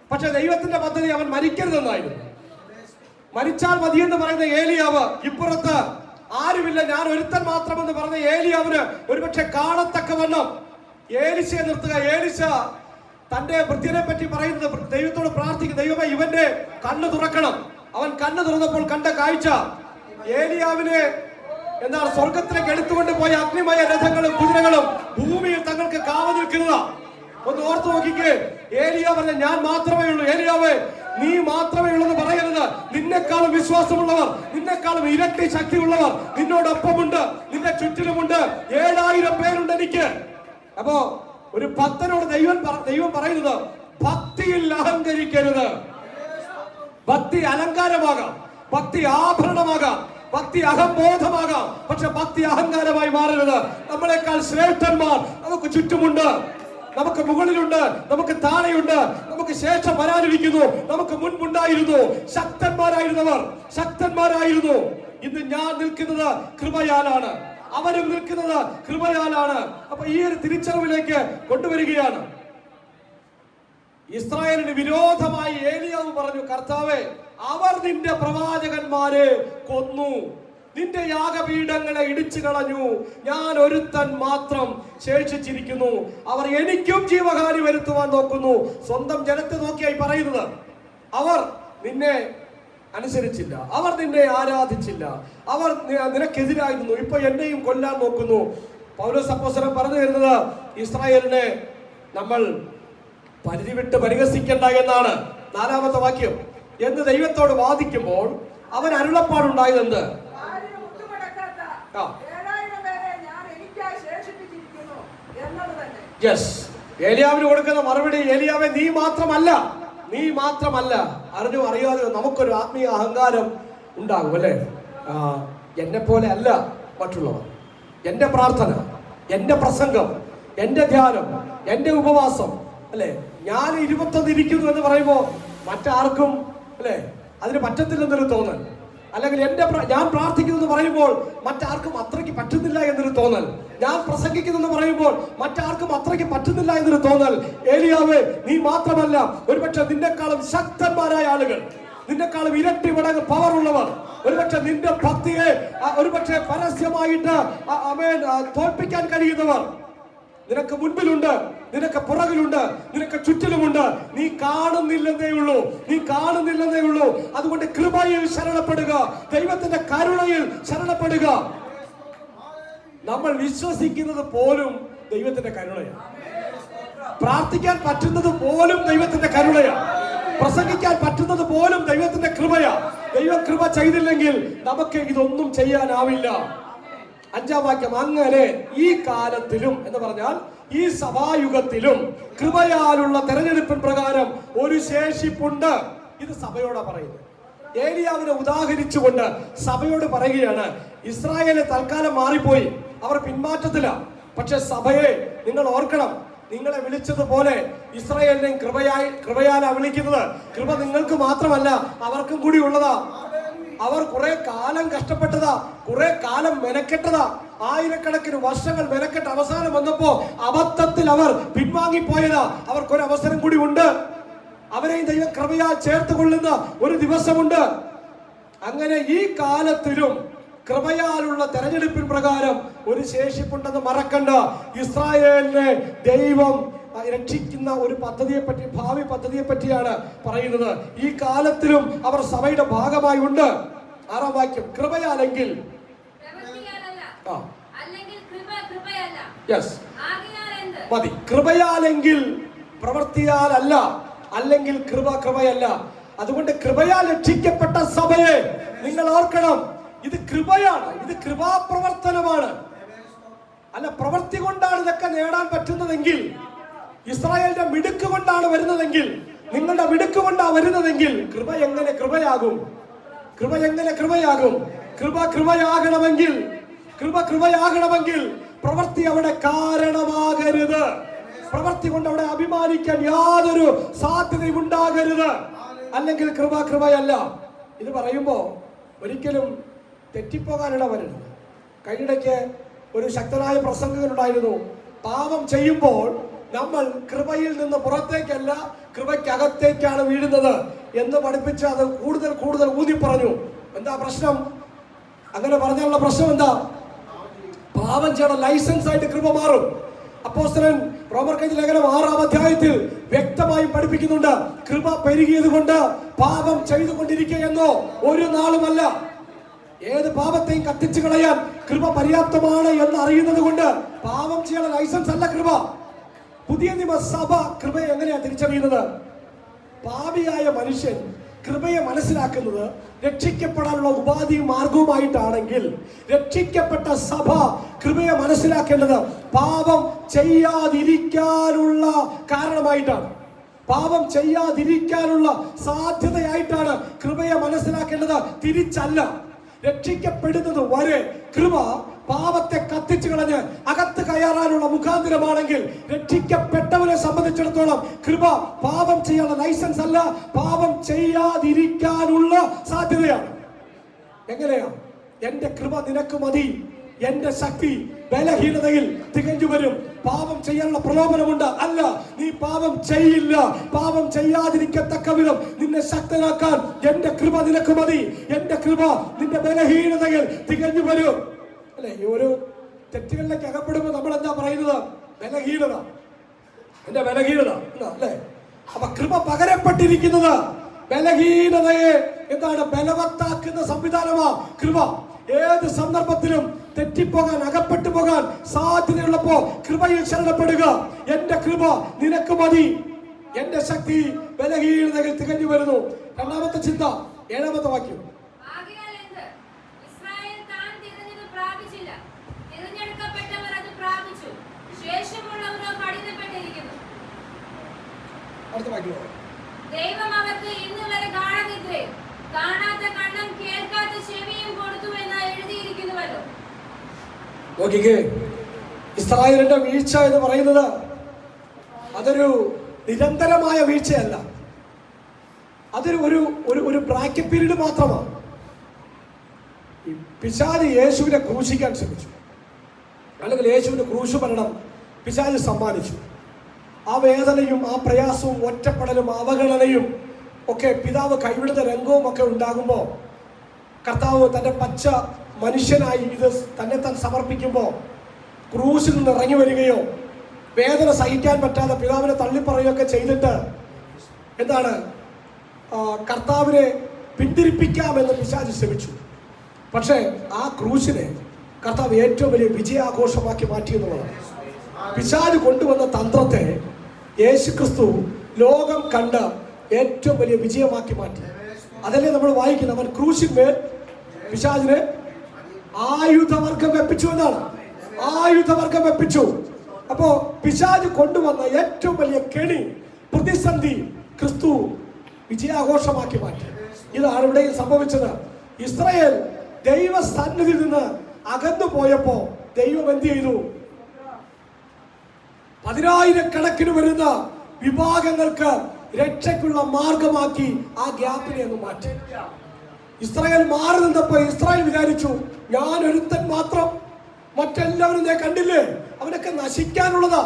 പക്ഷെ ദൈവത്തിന്റെ പദ്ധതി അവൻ മരിക്കരുതെന്നായിരുന്നു. മരിച്ചാൽ മതി എന്ന് പറയുന്ന ഏലിയാവ്, ഇപ്പുറത്ത് ആരുമില്ല, ഞാൻ ഒരുത്തൻ മാത്രമെന്ന് പറഞ്ഞ ഏലിയാവിന് ഒരുപക്ഷെ കാണത്തക്കവണ്ണം ഏലിശയെ നിർത്തുക. ഏലിശ തന്റെ ഭൃത്യനെ പറ്റി പറയുന്നത്, ദൈവത്തോട് പ്രാർത്ഥിക്കും, ദൈവമേ ഇവന്റെ കണ്ണ് തുറക്കണം. അവൻ കണ്ണ് തുറന്നപ്പോൾ കണ്ട കാഴ്ച ഏലിയാവിനെ എന്താണ് സ്വർഗത്തിലേക്ക് എടുത്തുകൊണ്ട് പോയ അഗ്നിമയ രഥങ്ങളും കുതിരകളും ഭൂമിയിൽ തങ്ങൾക്ക് കാവ നിൽക്കുന്നത്. ഒന്ന് ഓർത്തു നോക്കിക്കേ. ഏലിയാവ് പറഞ്ഞ, ഞാൻ മാത്രമേ ഉള്ളൂ. ഏലിയാവേ, നീ മാത്രമേ ഉള്ളൂ എന്ന് പറയരുത്. നിന്നെക്കാളും വിശ്വാസമുള്ളവർ, നിന്നെക്കാളും ഇരട്ടി ശക്തിയുള്ളവർ നിന്നോടൊപ്പമുണ്ട്, നിന്റെ ചുറ്റിലുമുണ്ട്. 7000 പേരുണ്ട് എനിക്ക്. അപ്പോ ഒരു ഭക്തനോട് ദൈവം പറയുന്നത്, ഭക്തിയിൽ അഹങ്കരിക്കരുത്. ഭക്തി അലങ്കാരമാകാം, ഭക്തി ആഭരണമാകാം, ഭക്തി അഹംബോധമാകാം, പക്ഷെ ഭക്തി അഹങ്കാരമായി മാറരുത്. നമ്മളെക്കാൾ ശ്രേഷ്ഠന്മാർ നമുക്ക് ചുറ്റുമുണ്ട്, നമുക്ക് മുകളിലുണ്ട്, നമുക്ക് താഴെയുണ്ട്, നമുക്ക് ശേഷം വരാനിരിക്കുന്നു, നമുക്ക് മുൻപുണ്ടായിരുന്നു. ശക്തന്മാരായിരുന്നു. ഇന്ന് ഞാൻ നിൽക്കുന്നത് കൃപയാലാണ്, അവരും നിൽക്കുന്നത് കൃപയാലാണ്. അപ്പൊ ഈ ഒരു തിരിച്ചറിവിലേക്ക് കൊണ്ടുവരികയാണ്. ഇസ്രായേലിന് വിരോധമായി ഏലിയാവ് പറഞ്ഞു, കർത്താവേ, അവർ നിന്റെ പ്രവാചകന്മാരെ കൊന്നു, നിന്റെ യാഗപീഠങ്ങളെ ഇടിച്ചു കളഞ്ഞു, ഞാൻ ഒരുത്തൻ മാത്രം ശേഷിച്ചിരിക്കുന്നു. അവർ എനിക്കും ജീവഹാനി വരുത്തുവാൻ നോക്കുന്നു. സ്വന്തം ജനത്തെ നോക്കിയായി പറയുന്നത്, അവർ നിന്നെ അനുസരിച്ചില്ല, അവർ നിന്നെ ആരാധിച്ചില്ല, അവർ നിനക്കെതിരായിരുന്നു, ഇപ്പൊ എന്നെയും കൊല്ലാൻ നോക്കുന്നു. പൗലോസ് അപ്പോസ്തലൻ പറഞ്ഞു തരുന്നത്, ഇസ്രായേലിനെ നമ്മൾ പരിധി വിട്ട് പരിഹസിക്കണ്ട എന്നാണ്. 4-ാമത്തെ വാക്യം, എന്ന് ദൈവത്തോട് വാദിക്കുമ്പോൾ അവൻ അരുളപ്പാടുണ്ടായതെന്ത്? ഏലിയാവിന് കൊടുക്കുന്ന മറുപടി, ഏലിയാവേ, നീ മാത്രമല്ല. അറിയാതെ നമുക്കൊരു ആത്മീയ അഹങ്കാരം ഉണ്ടാകും, അല്ലെ? എന്നെ പോലെ അല്ല മറ്റുള്ളവർ. എന്റെ പ്രാർത്ഥന, എന്റെ പ്രസംഗം, എന്റെ ധ്യാനം, എന്റെ ഉപവാസം, അല്ലെ, ഞാൻ 21 ഇരിക്കുന്നു എന്ന് പറയുമ്പോ മറ്റാർക്കും, അല്ലെ, അതിന് പറ്റത്തില്ലെന്നൊരു തോന്നൽ. അല്ലെങ്കിൽ ഞാൻ പ്രാർത്ഥിക്കുന്നു എന്ന് പറയുമ്പോൾ മറ്റാർക്കും അത്രയ്ക്ക് പറ്റുന്നില്ല എന്നൊരു തോന്നൽ. ഞാൻ പ്രസംഗിക്കുന്നു പറയുമ്പോൾ മറ്റാർക്കും അത്രയ്ക്ക് പറ്റുന്നില്ല എന്നൊരു തോന്നൽ. ഏലിയാവേ, നീ മാത്രമല്ല, ഒരുപക്ഷെ നിന്നെക്കാളും ശക്തന്മാരായ ആളുകൾ, നിന്നെക്കാളും ഇരട്ടി മടങ്ങ് പവർ ഉള്ളവർ, ഒരുപക്ഷെ നിന്റെ ഭക്തിയെ ഒരുപക്ഷെ പരസ്യമായിട്ട് തോൽപ്പിക്കാൻ കഴിയുന്നവർ നിനക്ക് മുൻപിലുണ്ട്, നിനക്ക് പുറകിലുണ്ട്, നിനക്ക് ചുറ്റിലുമുണ്ട്. നീ കാണുന്നില്ലെന്നേ ഉള്ളൂ. അതുകൊണ്ട് കൃപയിൽ ശരണപ്പെടുക, ദൈവത്തിന്റെ കരുണയിൽ ശരണപ്പെടുക. നമ്മൾ വിശ്വസിക്കുന്നത് പോലും ദൈവത്തിന്റെ കരുണയാണ്. പ്രാർത്ഥിക്കാൻ പറ്റുന്നത് പോലും ദൈവത്തിന്റെ കരുണയാണ്. പ്രസംഗിക്കാൻ പറ്റുന്നത് പോലും ദൈവത്തിന്റെ കൃപയാണ്. ദൈവം കൃപ ചെയ്തില്ലെങ്കിൽ നമുക്ക് ഇതൊന്നും ചെയ്യാനാവില്ല. 5-ാം വാക്യം, അങ്ങനെ ഈ കാലത്തിലും എന്ന് പറഞ്ഞാൽ ഈ സഭായുഗത്തിലും കൃപയാലുള്ള തെരഞ്ഞെടുപ്പിൻ പ്രകാരം ഒരു ശേഷിപ്പുണ്ട്. ഇത് സഭയോടാ പറയുന്നത്. ഏലിയാവിനെ ഉദാഹരിച്ചുകൊണ്ട് സഭയോട് പറയുകയാണ്, ഇസ്രായേല് തൽക്കാലം മാറിപ്പോയി, അവർ പിന്മാറ്റത്തിലാണ്. പക്ഷെ സഭയെ നിങ്ങൾ ഓർക്കണം, നിങ്ങളെ വിളിച്ചതുപോലെ ഇസ്രായേലിനെയും കൃപയാലാ വിളിക്കുന്നത്. കൃപ നിങ്ങൾക്ക് മാത്രമല്ല, അവർക്കും കൂടി ഉള്ളതാ. അവർ കുറെ കാലം കഷ്ടപ്പെട്ടതാ, കുറെ കാലം മെനക്കെട്ടതാ, ആയിരക്കണക്കിന് വർഷങ്ങൾ മെനക്കെട്ട് അവസാനം വന്നപ്പോ അബദ്ധത്തിൽ അവർ പിൻവാങ്ങിപ്പോയതാ. അവർക്കൊരു അവസരം കൂടി ഉണ്ട്. അവരെയും ദൈവം കൃപയാൽ ചേർത്ത് കൊള്ളുന്ന ഒരു ദിവസമുണ്ട്. അങ്ങനെ ഈ കാലത്തിലും കൃപയാലുള്ള തെരഞ്ഞെടുപ്പിൻ പ്രകാരം ഒരു ശേഷിപ്പുണ്ടെന്ന് മറക്കണ്ട. ഇസ്രായേലിനെ ദൈവം രക്ഷിക്കുന്ന ഒരു പദ്ധതിയെപ്പറ്റി, ഭാവി പദ്ധതിയെ പറ്റിയാണ് പറയുന്നത്. ഈ കാലത്തിലും അവർ സഭയുടെ ഭാഗമായി ഉണ്ട്. 6-ാം വാക്യം, കൃപയാലെങ്കിൽ മതി. കൃപയാലെങ്കിൽ പ്രവൃത്തിയാലല്ല, അല്ലെങ്കിൽ കൃപയല്ല. അതുകൊണ്ട് കൃപയാൽ രക്ഷിക്കപ്പെട്ട സഭയെ നിങ്ങൾ ഓർക്കണം, ഇത് കൃപയാണ്, ഇത് കൃപാപ്രവർത്തനമാണ്. അല്ല, പ്രവൃത്തി കൊണ്ടാണ് ഇതൊക്കെ നേടാൻ പറ്റുന്നതെങ്കിൽ, ഇസ്രായേലിന്റെ മിടുക്ക് കൊണ്ടാണ് വരുന്നതെങ്കിൽ, നിങ്ങളുടെ മിടുക്ക് കൊണ്ടാണ് വരുന്നതെങ്കിൽ, കൃപ എങ്ങനെ കൃപയാകും? കൃപ എങ്ങനെ കൃപയാകും? കൃപയാകണമെങ്കിൽ പ്രവൃത്തി അവിടെ കാരണമാകരുത്. പ്രവൃത്തി കൊണ്ട് അവിടെ അഭിമാനിക്കാൻ യാതൊരു സാധ്യതയും ഉണ്ടാകരുത്. അല്ലെങ്കിൽ കൃപയല്ല. ഇത് പറയുമ്പോ ഒരിക്കലും തെറ്റിപ്പോകാനിട വരരുത്. കഴിഞ്ഞിടയ്ക്ക് ഒരു ശക്തനായ പ്രസംഗകനുണ്ടായിരുന്നു. പാപം ചെയ്യുമ്പോൾ നമ്മൾ കൃപയിൽ നിന്ന് പുറത്തേക്കല്ല, കൃപയ്ക്കകത്തേക്കാണ് വീഴുന്നത് എന്ന് പഠിപ്പിച്ച് അത് കൂടുതൽ ഊന്നി പറഞ്ഞു. എന്താ പ്രശ്നം? അങ്ങനെ പറഞ്ഞാലുള്ള പ്രശ്നം എന്താ? പാപം ചെയ്യണം ലൈസൻസ് ആയിട്ട് കൃപ മാറും. അപ്പോസ്തലൻ റോമർക്കെഴുതിയ ലേഖനം 6-ാം അധ്യായത്തിൽ വ്യക്തമായി പഠിപ്പിക്കുന്നുണ്ട്. കൃപ പെരുകിയത് കൊണ്ട് പാപം ചെയ്തുകൊണ്ടിരിക്കുകയെന്നോ ഒരു നാളുമല്ല. ഏത് പാപത്തെയും കത്തിച്ചു കളയാൻ കൃപ പര്യാപ്തമാണ് എന്ന് അറിയുന്നത് കൊണ്ട് പാപം ചെയ്യാൻ ലൈസൻസ് അല്ല കൃപ. പുതിയ നിയമസഭ കൃപയെ എങ്ങനെയാ തിരിച്ചറിയുന്നത്? പാപിയായ മനുഷ്യൻ കൃപയെ മനസ്സിലാക്കുന്നത് രക്ഷിക്കപ്പെടാനുള്ള ഉപാധിയും മാർഗവുമായിട്ടാണെങ്കിൽ, രക്ഷിക്കപ്പെട്ട സഭ കൃപയെ മനസ്സിലാക്കേണ്ടത് പാപം ചെയ്യാതിരിക്കാനുള്ള കാരണമായിട്ടാണ്, പാപം ചെയ്യാതിരിക്കാനുള്ള സാധ്യതയായിട്ടാണ് കൃപയെ മനസ്സിലാക്കേണ്ടത്. തിരിച്ചല്ല. രക്ഷിക്കപ്പെടുന്നത് വരെ കൃപ പാപത്തെ കത്തിച്ചു കളഞ്ഞ് അകത്ത് കയറാനുള്ള മുഖാന്തരമാണെങ്കിൽ, രക്ഷിക്കപ്പെട്ടവരെ സംബന്ധിച്ചിടത്തോളം കൃപ പാപം ചെയ്യാനുള്ള ലൈസൻസ് അല്ല, പാപം ചെയ്യാതിരിക്കാനുള്ള സാധ്യതയാണ്. എങ്ങനെയാ? എന്റെ കൃപ നിനക്ക് മതി, എന്റെ ശക്തി ബലഹീനതയിൽ തികഞ്ഞു വരും. പാപം ചെയ്യാനുള്ള പ്രലോഭനമുണ്ട്. അല്ല, നീ പാപം ചെയ്യില്ല. പാപം ചെയ്യാതിരിക്കത്തക്ക വിധം നിന്നെ ശക്തനാക്കാൻ എന്റെ കൃപ നിനക്ക് മതി. എന്റെ കൃപ നിന്റെ ബലഹീനതയിൽ തികഞ്ഞു വരും. അല്ലെ? ഈ ഒരു തെറ്റുകളിലേക്ക് അകപ്പെടുമ്പോൾ നമ്മൾ എന്താ പറയുന്നത്? ബലഹീനത, എന്റെ ബലഹീനത അല്ലെ? അപ്പൊ കൃപ പകരപ്പെട്ടിരിക്കുന്നത് ബലഹീനതയെ എന്താണ്? ബലവത്താക്കുന്ന സംവിധാനമാ കൃപ. ഏത് സന്ദർഭത്തിലും തെറ്റിപ്പോകാൻ, അകപ്പെട്ടു പോകാൻ സാധ്യതയുള്ളപ്പോ കൃപയിൽ ശരണപ്പെടുക. എന്റെ കൃപ നിനക്ക് മതി, എന്റെ ശക്തി ബലഹീനതകൾ തികഞ്ഞു വരുന്നു. രണ്ടാമത്തെ ചിന്ത, 7-ാമത്തെ വാക്യം. അടുത്ത വാക്യം. ദൈവം അവർക്ക് ഇന്നുവരെ ഗാഢനിദ്രയും കാണാത്ത കണ്ണും കേൾക്കാത്ത ചെവിയും കൊടുത്തു എന്ന് എഴുതിയിരിക്കുന്നുവല്ലോ. നോക്കിക്കേ, ഇസ്രായേലിന്റെ വീഴ്ച എന്ന് പറയുന്നത് അതൊരു നിരന്തരമായ വീഴ്ചയല്ല, അതൊരു ഒരു ബ്രാക്കറ്റ് പീരീഡ് മാത്രമാണ്. പിശാച് യേശുവിനെ ക്രൂശിക്കാൻ ശ്രമിച്ചു, അല്ലെങ്കിൽ യേശുവിന്റെ ക്രൂശ് മരണം പിശാച് സമ്മാനിച്ചു. ആ വേദനയും ആ പ്രയാസവും ഒറ്റപ്പെടലും അവഗണനയും ഒക്കെ പിതാവ് കൈവിടുന്ന രംഗവും ഒക്കെ ഉണ്ടാകുമ്പോൾ, കർത്താവ് തൻ്റെ പച്ച മനുഷ്യനായി ഇത് തന്നെ താൻ സമർപ്പിക്കുമ്പോൾ ക്രൂശിൽ നിന്ന് ഇറങ്ങി വരികയോ വേദന സഹിക്കാൻ പറ്റാതെ പിതാവിനെ തള്ളിപ്പറയുകയൊക്കെ ചെയ്തിട്ട് എന്താണ് കർത്താവിനെ പിന്തിരിപ്പിക്കാമെന്ന് പിശാച് ശ്രമിച്ചു. പക്ഷേ ആ ക്രൂശിനെ കർത്താവ് ഏറ്റവും വലിയ വിജയാഘോഷമാക്കി മാറ്റിയെന്നുള്ളതാണ്. പിശാച് കൊണ്ടുവന്ന തന്ത്രത്തെ യേശുക്രിസ്തു ലോകം കണ്ട ഏറ്റവും വലിയ വിജയമാക്കി മാറ്റി. അതല്ലേ നമ്മൾ വായിക്കുന്നത്? അവൻ ക്രൂശിന്മേൽ പിശാചിനെ ആയുധവർഗം വെപ്പിച്ചു എന്നാണ്. ആയുധവർഗം വെപ്പിച്ചു. അപ്പോ പിശാച് കൊണ്ടുവന്ന ഏറ്റവും വലിയ കെണി, പ്രതിസന്ധി ക്രിസ്തു വിജയാഘോഷമാക്കി മാറ്റി. ഇതാണ് ഇവിടെയും സംഭവിച്ചത്. ഇസ്രായേൽ ദൈവ സന്നിധിയിൽ നിന്ന് അകന്നു പോയപ്പോ ദൈവം എന്ത് ചെയ്തു? 10,000 വരുന്ന വിഭാഗങ്ങൾക്ക് രക്ഷയ്ക്കുള്ള മാർഗമാക്കി ആ ഗ്യാപ്പിനെ ഒന്ന് മാറ്റി. ഇസ്രായേൽ മാറി നിന്നപ്പോ ഇസ്രായേൽ വിചാരിച്ചു, ഞാൻ ഒരുത്തൻ മാത്രം, മറ്റെല്ലാവരും ഞാൻ കണ്ടില്ലേ, അവനൊക്കെ നശിക്കാനുള്ളതാ.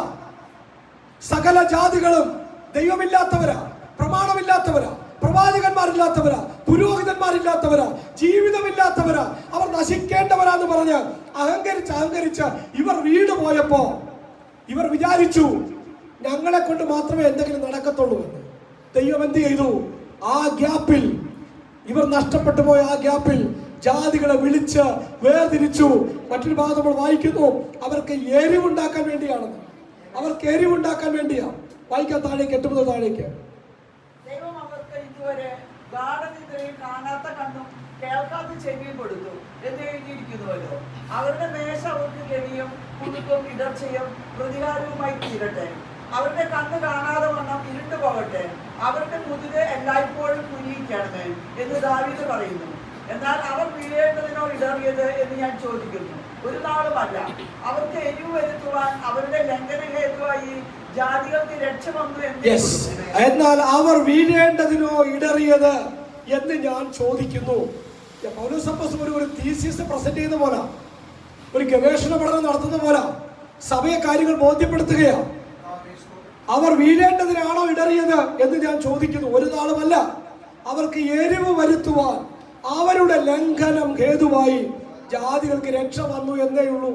സകല ജാതികളും ദൈവമില്ലാത്തവരാ, പ്രമാണമില്ലാത്തവരാ, പ്രവാചകന്മാരില്ലാത്തവരാ, പുരോഹിതന്മാരില്ലാത്തവരാ, ജീവിതമില്ലാത്തവരാ, അവർ നശിക്കേണ്ടവരാന്ന് പറഞ്ഞ് അഹങ്കരിച്ച് ഇവർ വീട് പോയപ്പോ ഇവർ വിചാരിച്ചു ഞങ്ങളെ കൊണ്ട് മാത്രമേ എന്തെങ്കിലും നടക്കത്തുള്ളൂ എന്ന്. ദൈവം എന്ത് ചെയ്തു? ആ ഗ്യാപ്പിൽ, ഇവർ നഷ്ടപ്പെട്ടു പോയ ആ ഗ്യാപ്പിൽ ജാതികളെ വിളിച്ച് വേർതിരിച്ചു. മറ്റൊരു ഭാഗം നമ്മൾ വായിക്കുന്നു, അവർക്ക് എരിവുണ്ടാക്കാൻ വേണ്ടിയാണെന്ന്. അവർക്ക് എരിവുണ്ടാക്കാൻ വേണ്ടിയാ. വായിക്കാൻ താഴേക്ക്, 8 മുതൽ താഴേക്ക്. ദൈവം അവർക്ക് ഇതുവരെ ഗാഢനിദ്രയും കാണാത്ത കണ്ണും കേൾക്കാത്ത ചെവിയും കൊടുത്തു എന്ന് എഴുതിയിരിക്കുന്നുവല്ലോ. അവരുടെ മേശ അവർക്ക് കെണിയും പുതുക്കും ഇടർച്ചയും പ്രതികാരവുമായി തീരട്ടെ. അവരുടെ കണ്ണ് കാണാതെ വണ്ണം ഇരുട്ട് പോകട്ടെ. അവരുടെ മുതുക് എല്ലായ്പ്പോഴും കുനിയിക്കണമേ എന്ന് ദാവീദ് പറയുന്നു. എന്നാൽ അവർ വീഴേണ്ടതിനോ ഇടറിയത് എന്ന് ഞാൻ ചോദിക്കുന്നു. ഒരു നാളുമല്ല. അവർക്ക് എരിവ് വരുത്തുവാൻ അവരുടെ ലംഘന ഹേതുവായി ജാതികൾക്ക് രക്ഷ വന്നു എന്ന്. എന്നാൽ അവർ വീഴേണ്ടതിനോ ഇടറിയത് എന്ന് ഞാൻ ചോദിക്കുന്നു. പൗലോസ് അപ്പോസ്തലൻ ഒരു തീസിസ് പ്രസന്റ് ചെയ്യുന്ന പോലെ, ഒരു ഗവേഷണ പഠനം നടത്തുന്ന പോലെ സഭയെ കാര്യങ്ങൾ ബോധ്യപ്പെടുത്തുകയാണ്. അവർ വീഴേണ്ടതിനാണോ ഇടറിയത് എന്ന് ഞാൻ ചോദിക്കുന്നു. ഒരു നാളുമല്ല. അവർക്ക് എരിവ് വരുത്തുവാൻ അവരുടെ ലംഘനം ഹേതുവായി ജാതികൾക്ക് രക്ഷ വന്നു എന്നേ ഉള്ളൂ.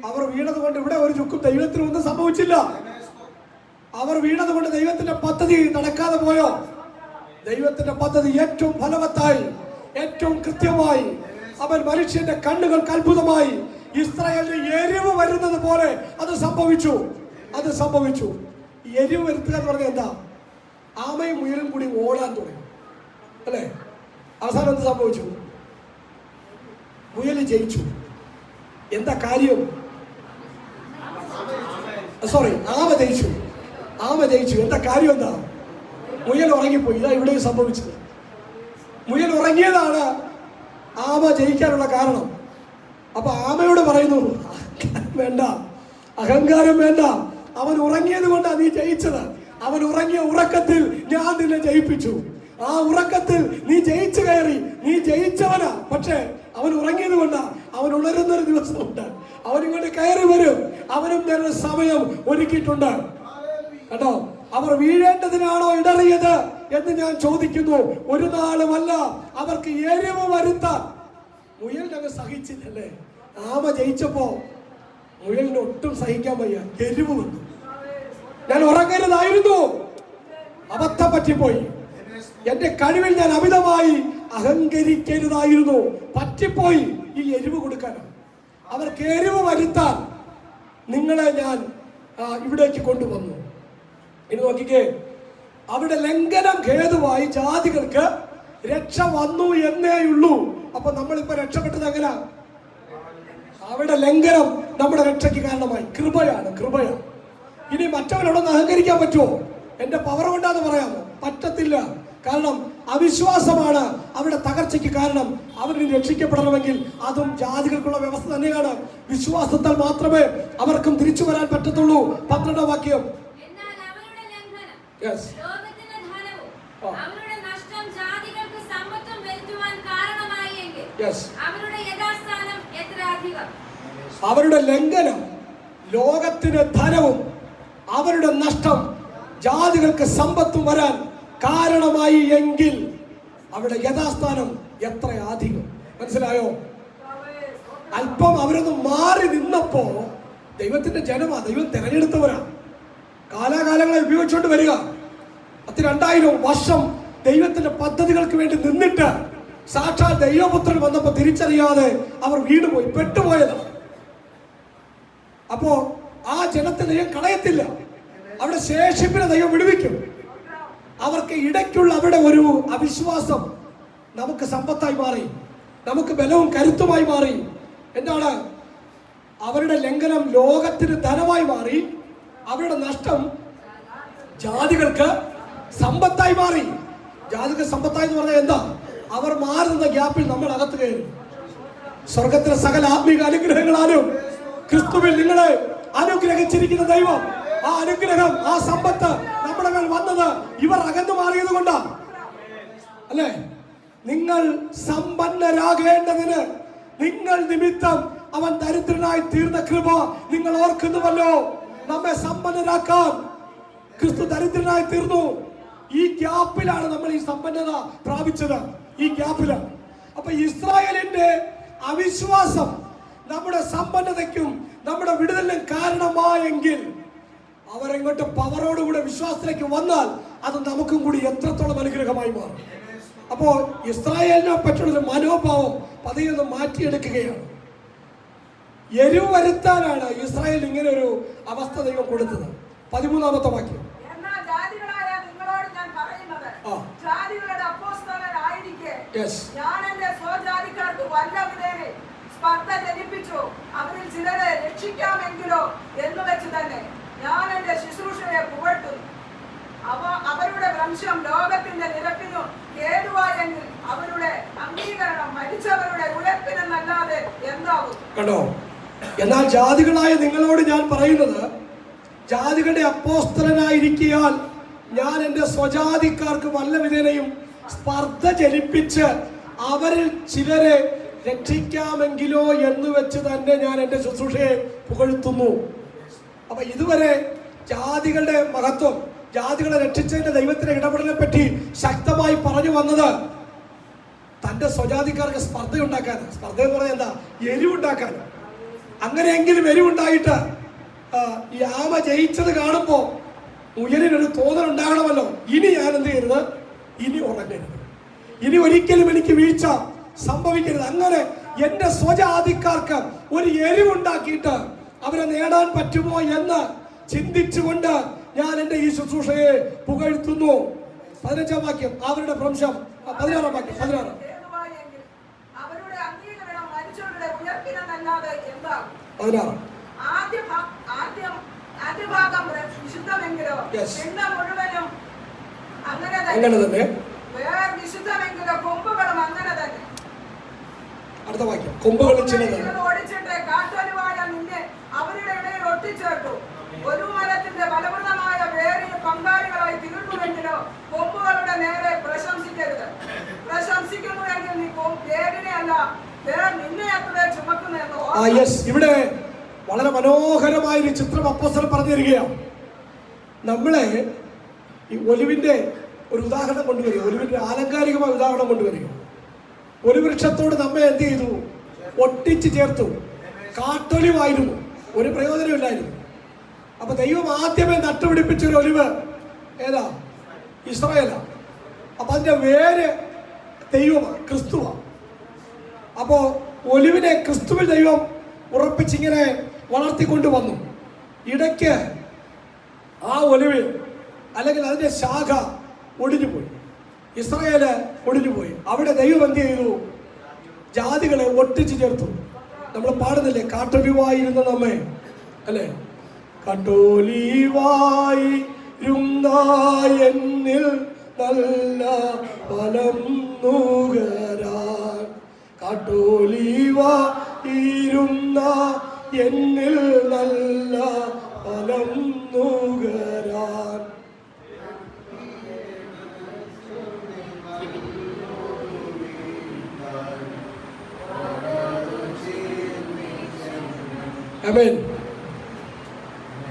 അവർ വീണത് കൊണ്ട് ഇവിടെ ഒരു ചുക്കും ദൈവത്തിന് ഒന്നും സംഭവിച്ചില്ല. അവർ വീണത് കൊണ്ട് ദൈവത്തിന്റെ പദ്ധതി നടക്കാതെ പോയോ? ദൈവത്തിന്റെ പദ്ധതി ഏറ്റവും ഫലവത്തായി, ഏറ്റവും കൃത്യമായി, അവൻ മനുഷ്യന്റെ കണ്ണുകൾക്ക് അത്ഭുതമായി ഇസ്രായേലിന് എരിവ് വരുന്നത് പോലെ അത് സംഭവിച്ചു. അത് സംഭവിച്ചു. എരിവ് വരുത്തുക എന്ന് പറഞ്ഞാൽ എന്താ? ആമയും മുയലും കൂടി ഓടാൻ തുടങ്ങി, അല്ലേ? അവസാനം എന്ത് സംഭവിച്ചു? മുയൽ ജയിച്ചു. എന്താ കാര്യം? ആമ ജയിച്ചു. ആമ ജയിച്ചു. എന്താ കാര്യം? എന്താ? മുയൽ ഉറങ്ങിപ്പോയി. ഇതാ ഇവിടെയും സംഭവിച്ചത്. മുയൽ ഉറങ്ങിയതാണ് ആമ ജയിക്കാനുള്ള കാരണം. അപ്പൊ ആമയോട് പറയുന്നു, വേണ്ട, അഹങ്കാരം വേണ്ട. അവൻ ഉറങ്ങിയത് കൊണ്ടാണ് നീ ജയിച്ചത്. അവൻ ഉറങ്ങിയ ഉറക്കത്തിൽ ഞാൻ നിന്നെ ജയിപ്പിച്ചു. ആ ഉറക്കത്തിൽ നീ ജയിച്ചു കയറി. നീ ജയിച്ചവനാ. പക്ഷേ അവൻ ഉറങ്ങിയത് കൊണ്ടാ. അവൻ ഉണരുന്നൊരു ദിവസമുണ്ട്. അവൻ ഇങ്ങോട്ട് കയറി വരും. അവനും നേരെ സമയം ഒരുക്കിയിട്ടുണ്ട്. കേട്ടോ? അവർ വീഴേണ്ടതിനാണോ ഇടറിയത് എന്ന് ഞാൻ ചോദിക്കുന്നു. ഒരു നാളുമല്ല. അവർക്ക് എരിവ് വരുത്താൻ മുയലിനങ്ങ് സഹിച്ചില്ലല്ലേ? ആമ ജയിച്ചപ്പോ മുയലിന് ഒട്ടും സഹിക്കാൻ വയ്യ. എരിവ് വന്നു. ഞാൻ ഉറങ്ങരുതായിരുന്നു, അബദ്ധം പറ്റിപ്പോയി. എന്റെ കഴിവിൽ ഞാൻ അമിതമായി അഹങ്കരിക്കരുതായിരുന്നു, പറ്റിപ്പോയി. ഈ എരിവ് കൊടുക്കാനാണ്. അവർക്ക് എരിവ് വരുത്താൻ നിങ്ങളെ ഞാൻ ഇവിടേക്ക് കൊണ്ടുവന്നു. ഇനി നോക്കിക്കേ, അവിടെ ലംഘനം ഹേതുവായി ജാതികൾക്ക് രക്ഷ വന്നു എന്നേയുള്ളൂ. അപ്പൊ നമ്മളിപ്പോ രക്ഷപ്പെട്ടത് എങ്ങനെയാ? അവിടെ ലംഘനം നമ്മുടെ രക്ഷയ്ക്ക് കാരണമായി. കൃപയാണ്, കൃപയാണ്. ഇനി മറ്റവരോടൊന്ന് അഹങ്കരിക്കാൻ പറ്റുമോ? എന്റെ പവർ കൊണ്ടാന്ന് പറയാമോ? പറ്റത്തില്ല. കാരണം അവിശ്വാസമാണ് അവിടെ തകർച്ചയ്ക്ക് കാരണം. അവരിൽ രക്ഷിക്കപ്പെടണമെങ്കിൽ അതും ജാതികൾക്കുള്ള വ്യവസ്ഥ തന്നെയാണ്. വിശ്വാസത്താൽ മാത്രമേ അവർക്കും തിരിച്ചു വരാൻ പറ്റത്തുള്ളൂ. 12ാം വാക്യം. അവരുടെ ലംഘനം ലോകത്തിന് ധനവും അവരുടെ നഷ്ടം ജാതികൾക്ക് സമ്പത്തും വരാൻ കാരണമായി എങ്കിൽ അവിടെ യഥാസ്ഥാനം എത്ര അധികം. മനസ്സിലായോ? അല്പം അവരൊന്ന് മാറി നിന്നപ്പോ ദൈവത്തിന്റെ ജനമാ, ദൈവം തെരഞ്ഞെടുത്തവരാ. കാലാകാലങ്ങളെ ഉപയോഗിച്ചുകൊണ്ട് വരിക. 2000 വർഷം ദൈവത്തിന്റെ പദ്ധതികൾക്ക് വേണ്ടി നിന്നിട്ട് സാക്ഷാൽ ദൈവപുത്രൻ വന്നപ്പോ തിരിച്ചറിയാതെ അവർ വീണുപോയി, പെട്ടുപോയതാണ്. അപ്പോ ആ ജനത്തെ ദൈവം കളയത്തില്ല. അവിടെ ശേഷിപ്പിനെ ദൈവം വിടുവിക്കും. അവർക്ക് ഇടയ്ക്കുള്ള അവിടെ ഒരു അവിശ്വാസം നമുക്ക് സമ്പത്തായി മാറി, നമുക്ക് ബലവും കരുത്തുമായി മാറി. എന്താണ്? അവരുടെ ലംഘനം ലോകത്തിന് ധനമായി മാറി. അവരുടെ നഷ്ടം ജാതികൾക്ക് സമ്പത്തായി മാറി. ജാതികൾ സമ്പത്തായി എന്ന് പറഞ്ഞാൽ എന്താ? അവർ മാറുന്ന ഗ്യാപ്പിൽ നമ്മൾ അകത്ത് കയറി. സ്വർഗത്തിലെ സകല ആത്മീക അനുഗ്രഹങ്ങളാലും ക്രിസ്തുവിൽ നിങ്ങളെ അനുഗ്രഹിച്ചിരിക്കുന്ന ദൈവം, ആ അനുഗ്രഹം, ആ സമ്പത്ത് നമ്മുടെ മേൽ വന്നത് ഇവർ അകന്നു മാറിയത് കൊണ്ടാണ്, അല്ലേ? നിങ്ങൾ സമ്പന്നരാകേണ്ടതിന് നിങ്ങൾ നിമിത്തം അവൻ ദരിദ്രനായി തീർന്ന കൃപ നിങ്ങൾ ഓർക്കുന്നുവല്ലോ. നമ്മെ സമ്പന്നരാക്കാൻ ക്രിസ്തു ദരിദ്രനായി തീർന്നു. ഈ ഗ്യാപ്പിലാണ് നമ്മൾ ഈ സമ്പന്നത പ്രാപിച്ചത്. ഈ ഗ്യാപ്പിലാണ്. അപ്പൊ ഇസ്രായേലിന്റെ അവിശ്വാസം നമ്മുടെ സമ്പന്നതയ്ക്കും നമ്മുടെ വിടുതലിനും കാരണമായെങ്കിൽ അവരെങ്ങോട്ട് പവറോടുകൂടെ വിശ്വാസത്തിലേക്ക് വന്നാൽ അത് നമുക്കും കൂടി എത്രത്തോളം അനുഗ്രഹമായി മാറും. അപ്പോ ഇസ്രായേലിനെ പറ്റുള്ളൊരു മനോഭാവം പതിയൊന്ന് മാറ്റിയെടുക്കുകയാണ്. എരിവ് വരുത്താനാണ് ഇസ്രായേൽ ഇങ്ങനെ ഒരു അവസ്ഥ ദൈവം കൊടുത്തത്. 13ാമത്തെ വാക്യം. ജാതികളുടെ അപ്പോസ്തലനായിരിക്കെ ഞാൻ എന്റെ സ്വജാതിക്കാർക്ക് വല്ല വിധേനെ സ്പർദ്ധ ജനിപ്പിച്ചു. അവരിൽ ചിലരെ രക്ഷിക്കാമെങ്കിലോ എന്ന് വെച്ച് തന്നെ ഞാൻ എന്റെ ശുശ്രൂഷയെ പുകഴ്ത്തുന്നു. അവരുടെ വംശം ലോകത്തിന്റെ നിരപ്പിനു കേടുവായെങ്കിൽ അവരുടെ അംഗീകരണം മരിച്ചവരുടെ ഉയർപ്പിനെന്നല്ലാതെ എന്താകും? കണ്ടോ? എന്നാൽ ജാതികളായ നിങ്ങളോട് ഞാൻ പറയുന്നത്, ജാതികളുടെ അപ്പോസ്തലനായിരിക്കാൻ ഞാൻ എൻ്റെ സ്വജാതിക്കാർക്ക് വല്ല വിധേനയും സ്പർദ്ധ ജനിപ്പിച്ച് അവരിൽ ചിലരെ രക്ഷിക്കാമെങ്കിലോ എന്ന് വെച്ച് തന്നെ ഞാൻ എൻ്റെ ശുശ്രൂഷയെ പുകഴ്ത്തുന്നു. അപ്പൊ ഇതുവരെ ജാതികളുടെ മഹത്വം, ജാതികളെ രക്ഷിച്ചതിന്റെ ദൈവത്തിന്റെ ഇടപെടലിനെ പറ്റി ശക്തമായി പറഞ്ഞു വന്നത് തന്റെ സ്വജാതിക്കാർക്ക് സ്പർദ്ധ ഉണ്ടാക്കാൻ. സ്പർദ്ധ എന്ന് പറഞ്ഞാൽ എന്താ? എരിവുണ്ടാക്കാൻ. അങ്ങനെയെങ്കിലും എരിവുണ്ടായിട്ട് ഈ ആമ ജയിച്ചത് കാണുമ്പോൾ മുയലിനൊരു തോന്നലുണ്ടാകണമല്ലോ, ഇനി ഞാൻ എന്ത് ചെയ്യരുത്, ഇനി ഉറങ്ങരുത്, ഇനി ഒരിക്കലും എനിക്ക് വീഴ്ച സംഭവിക്കരുത്. അങ്ങനെ എന്റെ സ്വജാതിക്കാർക്ക് ഒരു എരിവുണ്ടാക്കിയിട്ട് അവരെ നേടാൻ പറ്റുമോ എന്ന് ചിന്തിച്ചുകൊണ്ട് ഞാൻ എന്റെ ഈ ശുശ്രൂഷയെ പുകഴ്ത്തുന്നു. 15-ാം വാക്യം, അവരുടെ വംശം. 16-ാം വാക്യം, 16. അവരുടെ അംഗീകരണം മരിച്ചവരുടെ ഉയർപ്പിനെന്നല്ലാതെ എന്താകും? 16. ആദ്യഭാഗം വിശുദ്ധമെങ്കിലോ പിന്നെ മുഴുവനും അങ്ങനെ തന്നെ. വേറെ വിശുദ്ധമെങ്കിലോ കൊമ്പുകളും അങ്ങനെ തന്നെ. അടുത്ത വാക്യം, കൊമ്പുകളിൽ ചിലത് ഓടിച്ചിട്ട് കാട്ടൊലിവായ നിന്നെ അവരുടെ ഇടയിൽ ഒട്ടിച്ചേർത്തു. ഒരു മരത്തിന്റെ ഫലപ്രദമായ വേരിന് പങ്കാളികളായി തീർന്നുവെങ്കിലോ കൊമ്പുകളുടെ നേരെ പ്രശംസിക്കരുത്. പ്രശംസിക്കുന്നുവെങ്കിൽ നീ വേരിനെ അല്ല നിന്നെ അത്ര ചുമക്കുന്നെന്ന്. ഇവിടെ വളരെ മനോഹരമായൊരു ചിത്രം അപ്പോസ്തലൻ പറഞ്ഞു തരികയാണ്. നമ്മളെ ഈ ഒലിവിന്റെ ഒരു ഉദാഹരണം കൊണ്ടുവരിക, ഒലിവിന്റെ ആലങ്കാരികമായ ഉദാഹരണം കൊണ്ടുവരിക. ഒരു വൃക്ഷത്തോട് നമ്മെ എന്ത് ചെയ്തു? ഒട്ടിച്ച് ചേർത്തു. കാട്ടൊലിവായിരുന്നു, ഒരു പ്രയോജനമില്ലായിരുന്നു. അപ്പൊ ദൈവം ആദ്യമേ നട്ടുപിടിപ്പിച്ച ഒരു ഒലിവ് ഏതാ? ഇസ്രായേലാ. അപ്പൊ അതിന്റെ വേര് ദൈവമാണ്, ക്രിസ്തുവാണ്. അപ്പോ ഒലിവിനെ ക്രിസ്തുവിൽ ദൈവം ഉറപ്പിച്ചിങ്ങനെ വളർത്തിക്കൊണ്ടു വന്നു. ഇടയ്ക്ക് ആ ഒലിവ് അല്ലെങ്കിൽ അതിന്റെ ശാഖ ഒടിഞ്ഞുപോയി, ഇസ്രായേല് ഒടിഞ്ഞുപോയി. അവിടെ ദൈവം എന്ത് ചെയ്തു? ജാതികളെ ഒട്ടിച്ചു ചേർത്തു. നമ്മൾ പാടുന്നില്ലേ, കാട്ടൊലിവായിരുന്ന നമ്മെ, അല്ലേ? കാട്ടൊലിവായിരുന്ന എന്നിൽ നല്ല ഫലം നുകരാൻ, കാട്ടൊലിവായിരുന്ന എന്നിൽ നല്ല ഫലം നുകരാൻ. ആമേൻ.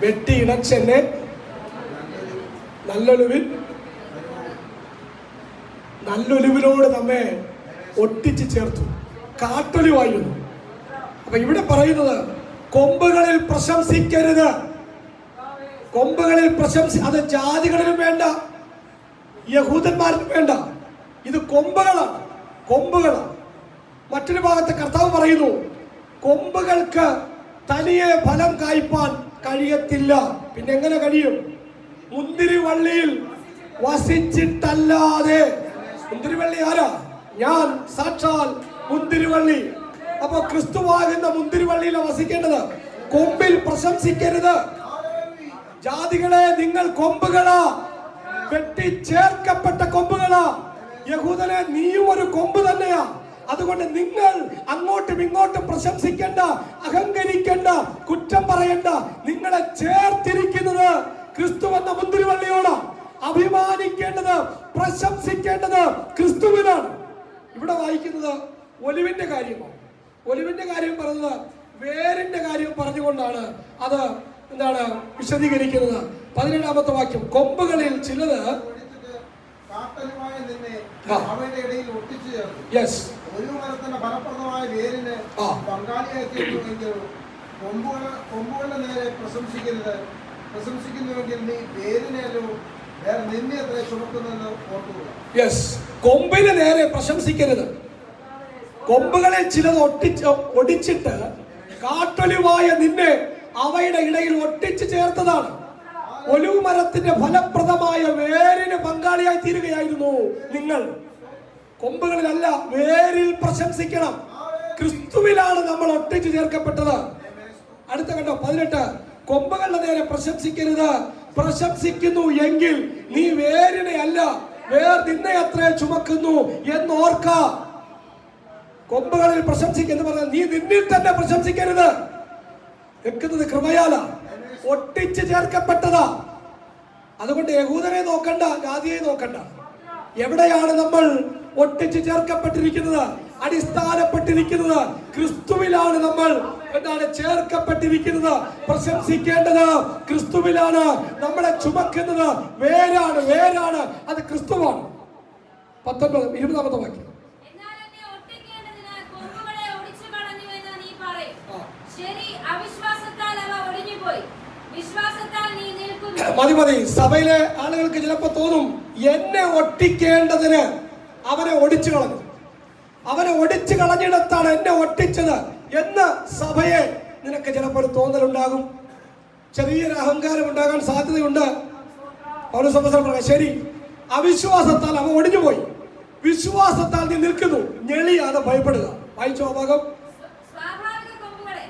വെട്ടി ഇണച്ചെന്നെ നല്ലൊലിവിനോട് നമ്മെ ഒട്ടിച്ച് ചേർത്തു. കാട്ടൊലിവായിരുന്നു. അപ്പൊ ഇവിടെ പറയുന്നത് കൊമ്പുകളിൽ പ്രശംസിക്കരുത്. കൊമ്പുകളിൽ അത് ജാതികളിലും വേണ്ട, യഹൂദന്മാരിലും വേണ്ട. ഇത് കൊമ്പുകളാണ്, കൊമ്പുകളാണ്. മറ്റൊരു ഭാഗത്ത് കർത്താവ് പറയുന്നു, കൊമ്പുകൾക്ക് തനിയെ ഫലം കായ്പാൻ കഴിയത്തില്ല. പിന്നെ എങ്ങനെ കഴിയും? മുന്തിരിവള്ളിയിൽ വസിച്ചിട്ടല്ലാതെ. മുന്തിരിവള്ളി ആരാ? ഞാൻ, സാക്ഷാൽ മുന്തിരിവള്ളി. അപ്പൊ ക്രിസ്തുവാകുന്ന മുന്തിരിവള്ളിയിലെ വസിക്കേണ്ടത്. കൊമ്പിൽ പ്രശംസിക്കരുത്. ജാതികളെ, നിങ്ങൾ കൊമ്പുകളാ, വെട്ടിച്ചേർക്കപ്പെട്ട കൊമ്പുകളാ. യഹൂദനെ, നീയും ഒരു കൊമ്പ് തന്നെയാ. അതുകൊണ്ട് നിങ്ങൾ അങ്ങോട്ടും ഇങ്ങോട്ടും പ്രശംസിക്കേണ്ട, അഹങ്കരിക്കേണ്ട, കുറ്റം പറയണ്ട. നിങ്ങളെ ചേർത്തിരിക്കുന്നത് ക്രിസ്തു എന്ന മുന്തിരിവള്ളിയോട്. അഭിമാനിക്കേണ്ടത്, പ്രശംസിക്കേണ്ടത് ക്രിസ്തുവിനാണ്. ഇവിടെ വായിക്കുന്നത് ഒലിവിന്റെ കാര്യമാണ്. ഒലിവിന്റെ കാര്യം പറഞ്ഞത് വേരിന്റെ കാര്യം പറഞ്ഞുകൊണ്ടാണ് അത് എന്താണ് വിശദീകരിക്കുന്നത്. 17-ാമത്തെ വാക്യം, കൊമ്പുകളിൽ ചിലത് ഫലപ്രദമായ വേരിന് പങ്കാളിയാക്കിയെങ്കിൽ കൊമ്പുകളുടെ നേരെ പ്രശംസിക്കുന്നുവെങ്കിൽ നീ വേരിനെയല്ലോ വേറെ നിന്നെ അത്ര ചുമക്കുന്നെന്ന് ഓർക്കുക. കൊമ്പിന് നേരെ പ്രശംസിക്കരുത്. കൊമ്പുകളിൽ ചിലത് ഒടിച്ചിട്ട് കാട്ടൊലിവായ നിന്നെ അവയുടെ ഇടയിൽ ഒട്ടിച്ചു ചേർത്തതാണ്. ഒലിവ് മരത്തിന്റെ ഫലപ്രദമായ വേരിന് പങ്കാളിയായി തീരുകയായിരുന്നു നിങ്ങൾ. കൊമ്പുകളിലല്ല, വേരിൽ പ്രശംസിക്കണം. ക്രിസ്തുവിലാണ് നമ്മൾ ഒട്ടിച്ചു ചേർക്കപ്പെട്ടത്. അടുത്ത കണ്ടോ 18. കൊമ്പുകളുടെ നേരെ പ്രശംസിക്കരുത്. പ്രശംസിക്കുന്നു എങ്കിൽ നീ വേരിനെ അല്ല, വേർ നിന്നെ അത്രേ ചുമക്കുന്നു എന്നോർക്ക. കൊമ്പുകളിൽ പ്രശംസിക്കുന്നു പറഞ്ഞാൽ നീ നിന്നിൽ തന്നെ പ്രശംസിക്കരുത്. വെക്കുന്നത് കൃപയാല, ഒട്ടിച്ച് ചേർക്കപ്പെട്ടതാ. അതുകൊണ്ട് യഹൂദനെ നോക്കണ്ട, ജാതിയെ നോക്കണ്ട. എവിടെയാണ് നമ്മൾ ഒട്ടിച്ച് ചേർക്കപ്പെട്ടിരിക്കുന്നത്? അടിസ്ഥാനപ്പെട്ടിരിക്കുന്നത് ക്രിസ്തുവിലാണ്. നമ്മൾ എന്താണ് ചേർക്കപ്പെട്ടിരിക്കുന്നത്? പ്രശംസിക്കേണ്ടത് ക്രിസ്തുവിലാണ്. നമ്മളെ ചുമക്കുന്നത് വേരാണ്, വേരാണ്, അത് ക്രിസ്തുവാണ്. 19, 20 വാക്യം. എന്നാൽ എന്നെ ഒട്ടിക്കേണ്ടതിന് കൊമ്പുകളെ ഒടിച്ചു കളഞ്ഞു എന്ന് നീ പറയും. ശരി, അവിശ്വാസത്താൽ അവ ഒടിഞ്ഞുപോയി, വിശ്വാസത്താൽ നീ നിൽക്കുന്നു. മതി. സഭയിലെ ആളുകൾക്ക് ചിലപ്പോ തോന്നും, എന്നെ ഒട്ടിക്കേണ്ടതിന് അവനെ ഒടിച്ചു കളഞ്ഞു, അവനെ ഒടിച്ചു കളഞ്ഞിടത്താണ് എന്നെ ഒട്ടിച്ചത് എന്ന് സഭയെ നിനക്ക് ചിലപ്പോൾ ഒരു തോന്നലുണ്ടാകും. ചെറിയൊരു അഹങ്കാരം ഉണ്ടാകാൻ സാധ്യതയുണ്ട്. പൗലോസ് പറയാം, ശരി, അവിശ്വാസത്താൽ അവ ഒടിഞ്ഞുപോയി, വിശ്വാസത്താൽ നീ നിൽക്കുന്നു. ഞെളിയാതെ ഭയപ്പെടുക. വായിച്ചോ ഭാഗം. സ്വാഭാവിക കൊമ്പുകളെ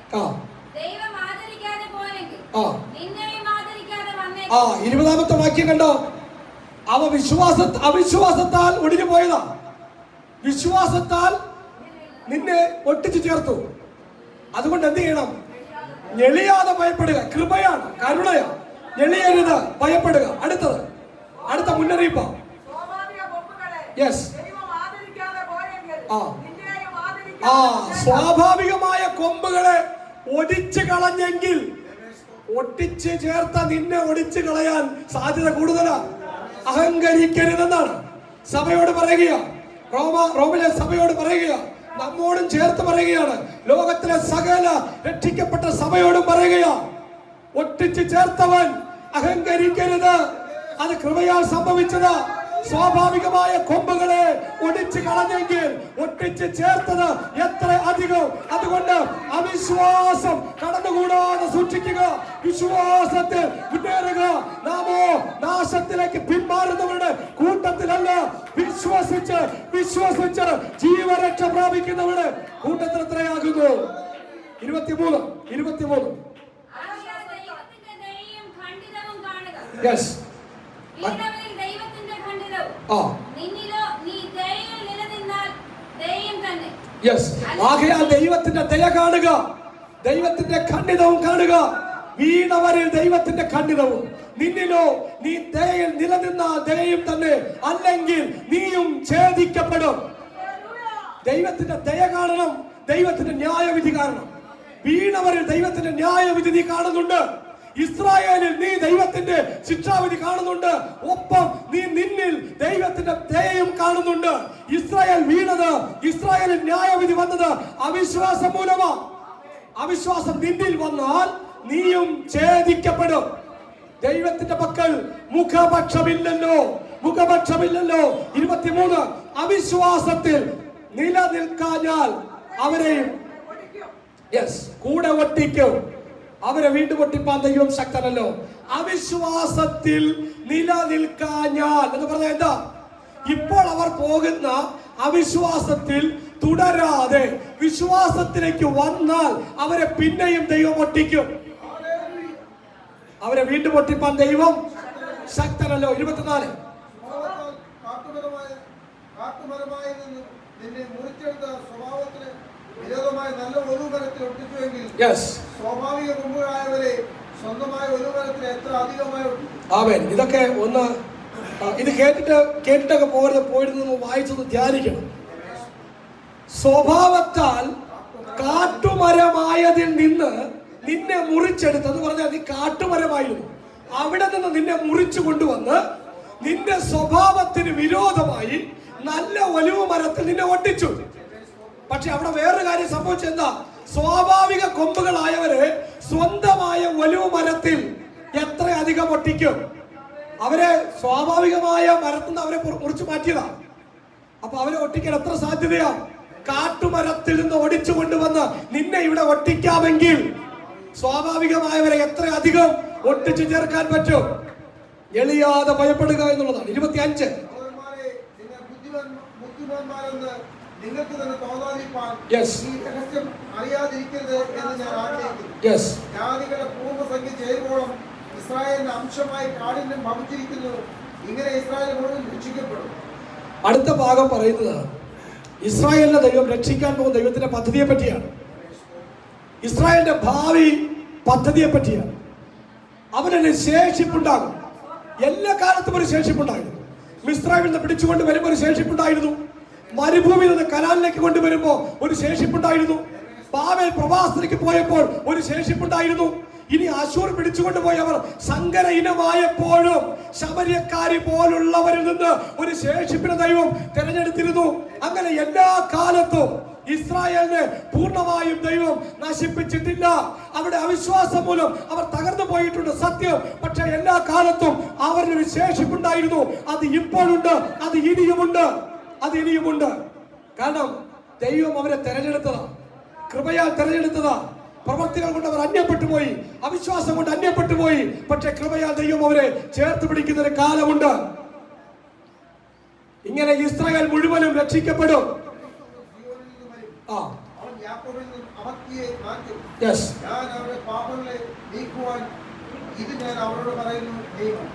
ദൈവം ആദരിക്കാതെ പോയെങ്കിൽ നിന്നെയും ആദരിക്കാതെ വന്നേക്കും. 20 വാക്യം കണ്ടോ? അവ അവിശ്വാസത്താൽ ഒടിഞ്ഞു പോയതാ. വിശ്വാസത്താൽ നിന്നെ ഒട്ടിച്ചു ചേർത്തു. അതുകൊണ്ട് എന്ത് ചെയ്യണം? ഞെളിയാതെ ഭയപ്പെടുക. കൃപയാണ്, കരുണയാണ്. ഞെളിയരുത്, ഭയപ്പെടുക. അടുത്ത മുന്നറിയിപ്പ്. യെസ്, സ്വാഭാവികമായ കൊമ്പുകളെ ഒടിച്ചു കളഞ്ഞെങ്കിൽ ഒട്ടിച്ച് ചേർത്ത നിന്നെ ഒടിച്ചു കളയാൻ സാധ്യത കൂടുതലാ. അഹങ്കരിക്കരുതെന്നാണ് സഭയോട് പറയുക. റോമിലെ സഭയോട് പറയുക, നമ്മോടും ചേർത്ത് പറയുകയാണ്. ലോകത്തിലെ സകല രക്ഷിക്കപ്പെട്ട സഭയോടും പറയുക, ഒട്ടിച്ച് ചേർത്തവൻ അഹങ്കരിക്കരുത്. അത് കൃപയാൽ സംഭവിച്ചത്. സ്വാഭാവികമായ കൊമ്പുകളെ ഒടിച്ചു കളഞ്ഞെങ്കിൽ ഒട്ടിച്ച് ചേർത്തത് എത്ര അധികം. അതുകൊണ്ട് അവിശ്വാസം കടന്നുകൂടാതെ സൂക്ഷിക്കുക, വിശ്വാസത്തിൽ മുന്നേറുക. നാമോ നാശത്തിലേക്ക് പിന്മാറുന്നവരുടെ കൂട്ടത്തിലല്ല, വിശ്വസിച്ച് ജീവരക്ഷ പ്രാപിക്കുന്നവരുടെ കൂട്ടത്തിൽ എത്രയാകുന്നു? 23. യെസ്, ആകയാൽ ദൈവത്തിന്റെ ദയ കാണുക, ദൈവത്തിന്റെ ഖണ്ഡിതവും കാണുക. വീണവരിൽ ദൈവത്തിന്റെ ഖണ്ഡിതവും, നിന്നിലോ നീ ദയയിൽ നിലനിന്നാൽ ദയയും തന്നെ, അല്ലെങ്കിൽ നീയും ഛേദിക്കപ്പെടും. ദൈവത്തിന്റെ ദയ കാണണം, ദൈവത്തിന്റെ ന്യായവിധി കാണണം. വീണവരിൽ ദൈവത്തിന്റെ ന്യായവിധി നീ കാണുന്നുണ്ട്. ഇസ്രായേലിൽ നീ ദൈവത്തിന്റെ ശിക്ഷാവിധി കാണുന്നുണ്ട്. ഒപ്പം നിന്നിൽ ദൈവത്തിന്റെ ദയയും കാണുന്നുണ്ട്. ഇസ്രായേൽ വീണത്, ഇസ്രായേലിൽ ന്യായവിധി വന്നത് അവിശ്വാസം മൂലമാ. അവിശ്വാസം നിന്നിൽ വന്നാൽ നീയും ഛേദിക്കപ്പെടും. ദൈവത്തിന്റെ പക്കൽ മുഖപക്ഷമില്ലല്ലോ. 23. അവിശ്വാസത്തിൽ നിലനിൽക്കാഞ്ഞാൽ അവരെയും കൂടെ ഒട്ടിക്കും. അവരെ വീണ്ടും ഒട്ടിപ്പാൻ ദൈവം ശക്തനല്ലോ. അവിശ്വാസത്തിൽ നിലനിൽക്കാഞ്ഞാൽ എന്ന് പറഞ്ഞാൽ എന്താ? ഇപ്പോൾ അവർ പോകുന്ന അവിശ്വാസത്തിൽ തുടരാതെ വിശ്വാസത്തിലേക്ക് വന്നാൽ അവരെ പിന്നെയും ദൈവം ഒട്ടിക്കും. അവരെ വീണ്ടും ഒട്ടിപ്പാൻ ദൈവം ശക്തനല്ലോ. 24. കാട്ടുമരമായി നിന്ന് നിന്നെ മുറിച്ചെടുത്ത സ്വഭാവത്തിന് വിരോധമായി നല്ല ഒരു മരത്തിൽ ഒട്ടിച്ചുവെങ്കിൽ സ്വാഭാവിക കൊമ്പുകളായവരെ സ്വന്തമായ ഒരു മരത്തിൽ എത്ര അധികമായി ഒട്ടിച്ചു. ആമേൻ. ഇതൊക്കെ ഒന്ന് ഇത് കേട്ടിട്ടൊക്കെ പോയിരുന്ന് വായിച്ചൊന്ന് ധ്യാനിക്കണം. സ്വഭാവത്താൽ കാട്ടുമരമായതിൽ നിന്ന് നിന്നെ മുറിച്ചെടുത്ത്, എന്ന് പറഞ്ഞാൽ നീ കാട്ടുമരമായിരുന്നു, അവിടെ നിന്ന് നിന്നെ മുറിച്ചു കൊണ്ടുവന്ന് നിന്റെ സ്വഭാവത്തിന് വിരോധമായി നല്ല ഒലിവ് മരത്തിൽ നിന്നെ ഒട്ടിച്ചു. പക്ഷെ അവിടെ വേറൊരു കാര്യം സംഭവിച്ചെന്താ? സ്വാഭാവിക കൊമ്പുകളായവരെ സ്വന്തമായ ഒലിവ് മരത്തിൽ എത്ര അധികം ഒട്ടിക്കും. അവരെ സ്വാഭാവികമായ മരത്തിൽ നിന്ന് അവരെ മുറിച്ചു മാറ്റിയതാ. അപ്പൊ അവരെ ഒട്ടിക്കാൻ എത്ര സാധ്യതയാ? കാട്ടുമരത്തിൽ നിന്ന് ഒടിച്ചു കൊണ്ടുവന്ന് നിന്നെ ഇവിടെ ഒട്ടിക്കാമെങ്കിൽ സ്വാഭാവികമായവരെ എത്ര അധികം ഒട്ടിച്ചു ചേർക്കാൻ പറ്റും? എളിയാതെ ഭയപ്പെടുക എന്നുള്ളതാണ്. 25. നിങ്ങൾക്ക് തന്നെ തോന്നാതിരിപ്പാൻ Yes. ഈ രഹസ്യം അറിയാതിരിക്കരുത് എന്ന് ഞാൻ ആഗ്രഹിക്കുന്നു. യെസ്. ജാതികളുടെ പൂർണ്ണസംഖ്യ ചേരുവോളം ഇസ്രായേലിന്റെ അംശമായി കാഠിന്യം ഭവിച്ചിരിക്കുന്നു. ഇങ്ങനെ ഇസ്രായേൽ മുഴുവൻ രക്ഷിക്കപ്പെടും. അടുത്ത ഭാഗം പറയുന്നത് ഇസ്രായേലിനെ ദൈവം രക്ഷിക്കാൻ പോകുന്ന ദൈവത്തിന്റെ പദ്ധതിയെ പറ്റിയാണ്. ഇസ്രായേലിന്റെ ഭാവി പദ്ധതിയെ പറ്റിയാണ്. അവനൊരു ശേഷിപ്പുണ്ടാകും. എല്ലാ കാലത്തും ഒരു ശേഷിപ്പുണ്ടായിരുന്നു. മിസ്രൈമിൽ നിന്ന് പിടിച്ചുകൊണ്ട് വരുമ്പോൾ ഒരു ശേഷിപ്പുണ്ടായിരുന്നു. മരുഭൂമിയിൽ നിന്ന് കനാലിലേക്ക് കൊണ്ടുവരുമ്പോൾ ഒരു ശേഷിപ്പുണ്ടായിരുന്നു. ബാബേൽ പ്രവാസത്തിലേക്ക് പോയപ്പോൾ ഒരു ശേഷിപ്പുണ്ടായിരുന്നു. ഇനി അശൂർ പിടിച്ചുകൊണ്ട് പോയവർ സങ്കര ഇനമായപ്പോഴും ശമര്യക്കാരി പോലുള്ളവരിൽ നിന്ന് ഒരു ശേഷിപ്പിനെ ദൈവം തിരഞ്ഞെടുത്തിരുന്നു. അങ്ങനെ എല്ലാ കാലത്തും ഇസ്രായേലിനെ പൂർണ്ണമായും ദൈവം നശിപ്പിച്ചിട്ടില്ല. അവരുടെ അവിശ്വാസം മൂലം അവർ തകർന്നു പോയിട്ടുണ്ട്, സത്യം. പക്ഷെ എല്ലാ കാലത്തും അവരിൽ ശേഷിപ്പുണ്ടായിരുന്നു. അത് ഇപ്പോഴുണ്ട്, അത് ഇനിയുമുണ്ട്. കാരണം ദൈവം അവരെ തെരഞ്ഞെടുത്തതാ, കൃപയാൽ തെരഞ്ഞെടുത്തതാ. പ്രവർത്തികൾ കൊണ്ട് അവർ അന്യപ്പെട്ടു പോയി, അവിശ്വാസം കൊണ്ട് അന്യപ്പെട്ടു പോയി. പക്ഷെ കൃപയാൽ ദൈവം അവരെ ചേർത്ത് പിടിക്കുന്ന ഒരു കാലമുണ്ട്. ഇങ്ങനെ ഇസ്രായേൽ മുഴുവനും രക്ഷിക്കപ്പെടും. അവൻ യാക്കോബിൽ നിന്നും അമർത്തിയെ മാറ്റും. Yes. ഞാൻ അവരുടെ പാപങ്ങളെ നീക്കുവാൻ ഇത് ഞാൻ അവരോട് പറയുന്നു ദൈവം.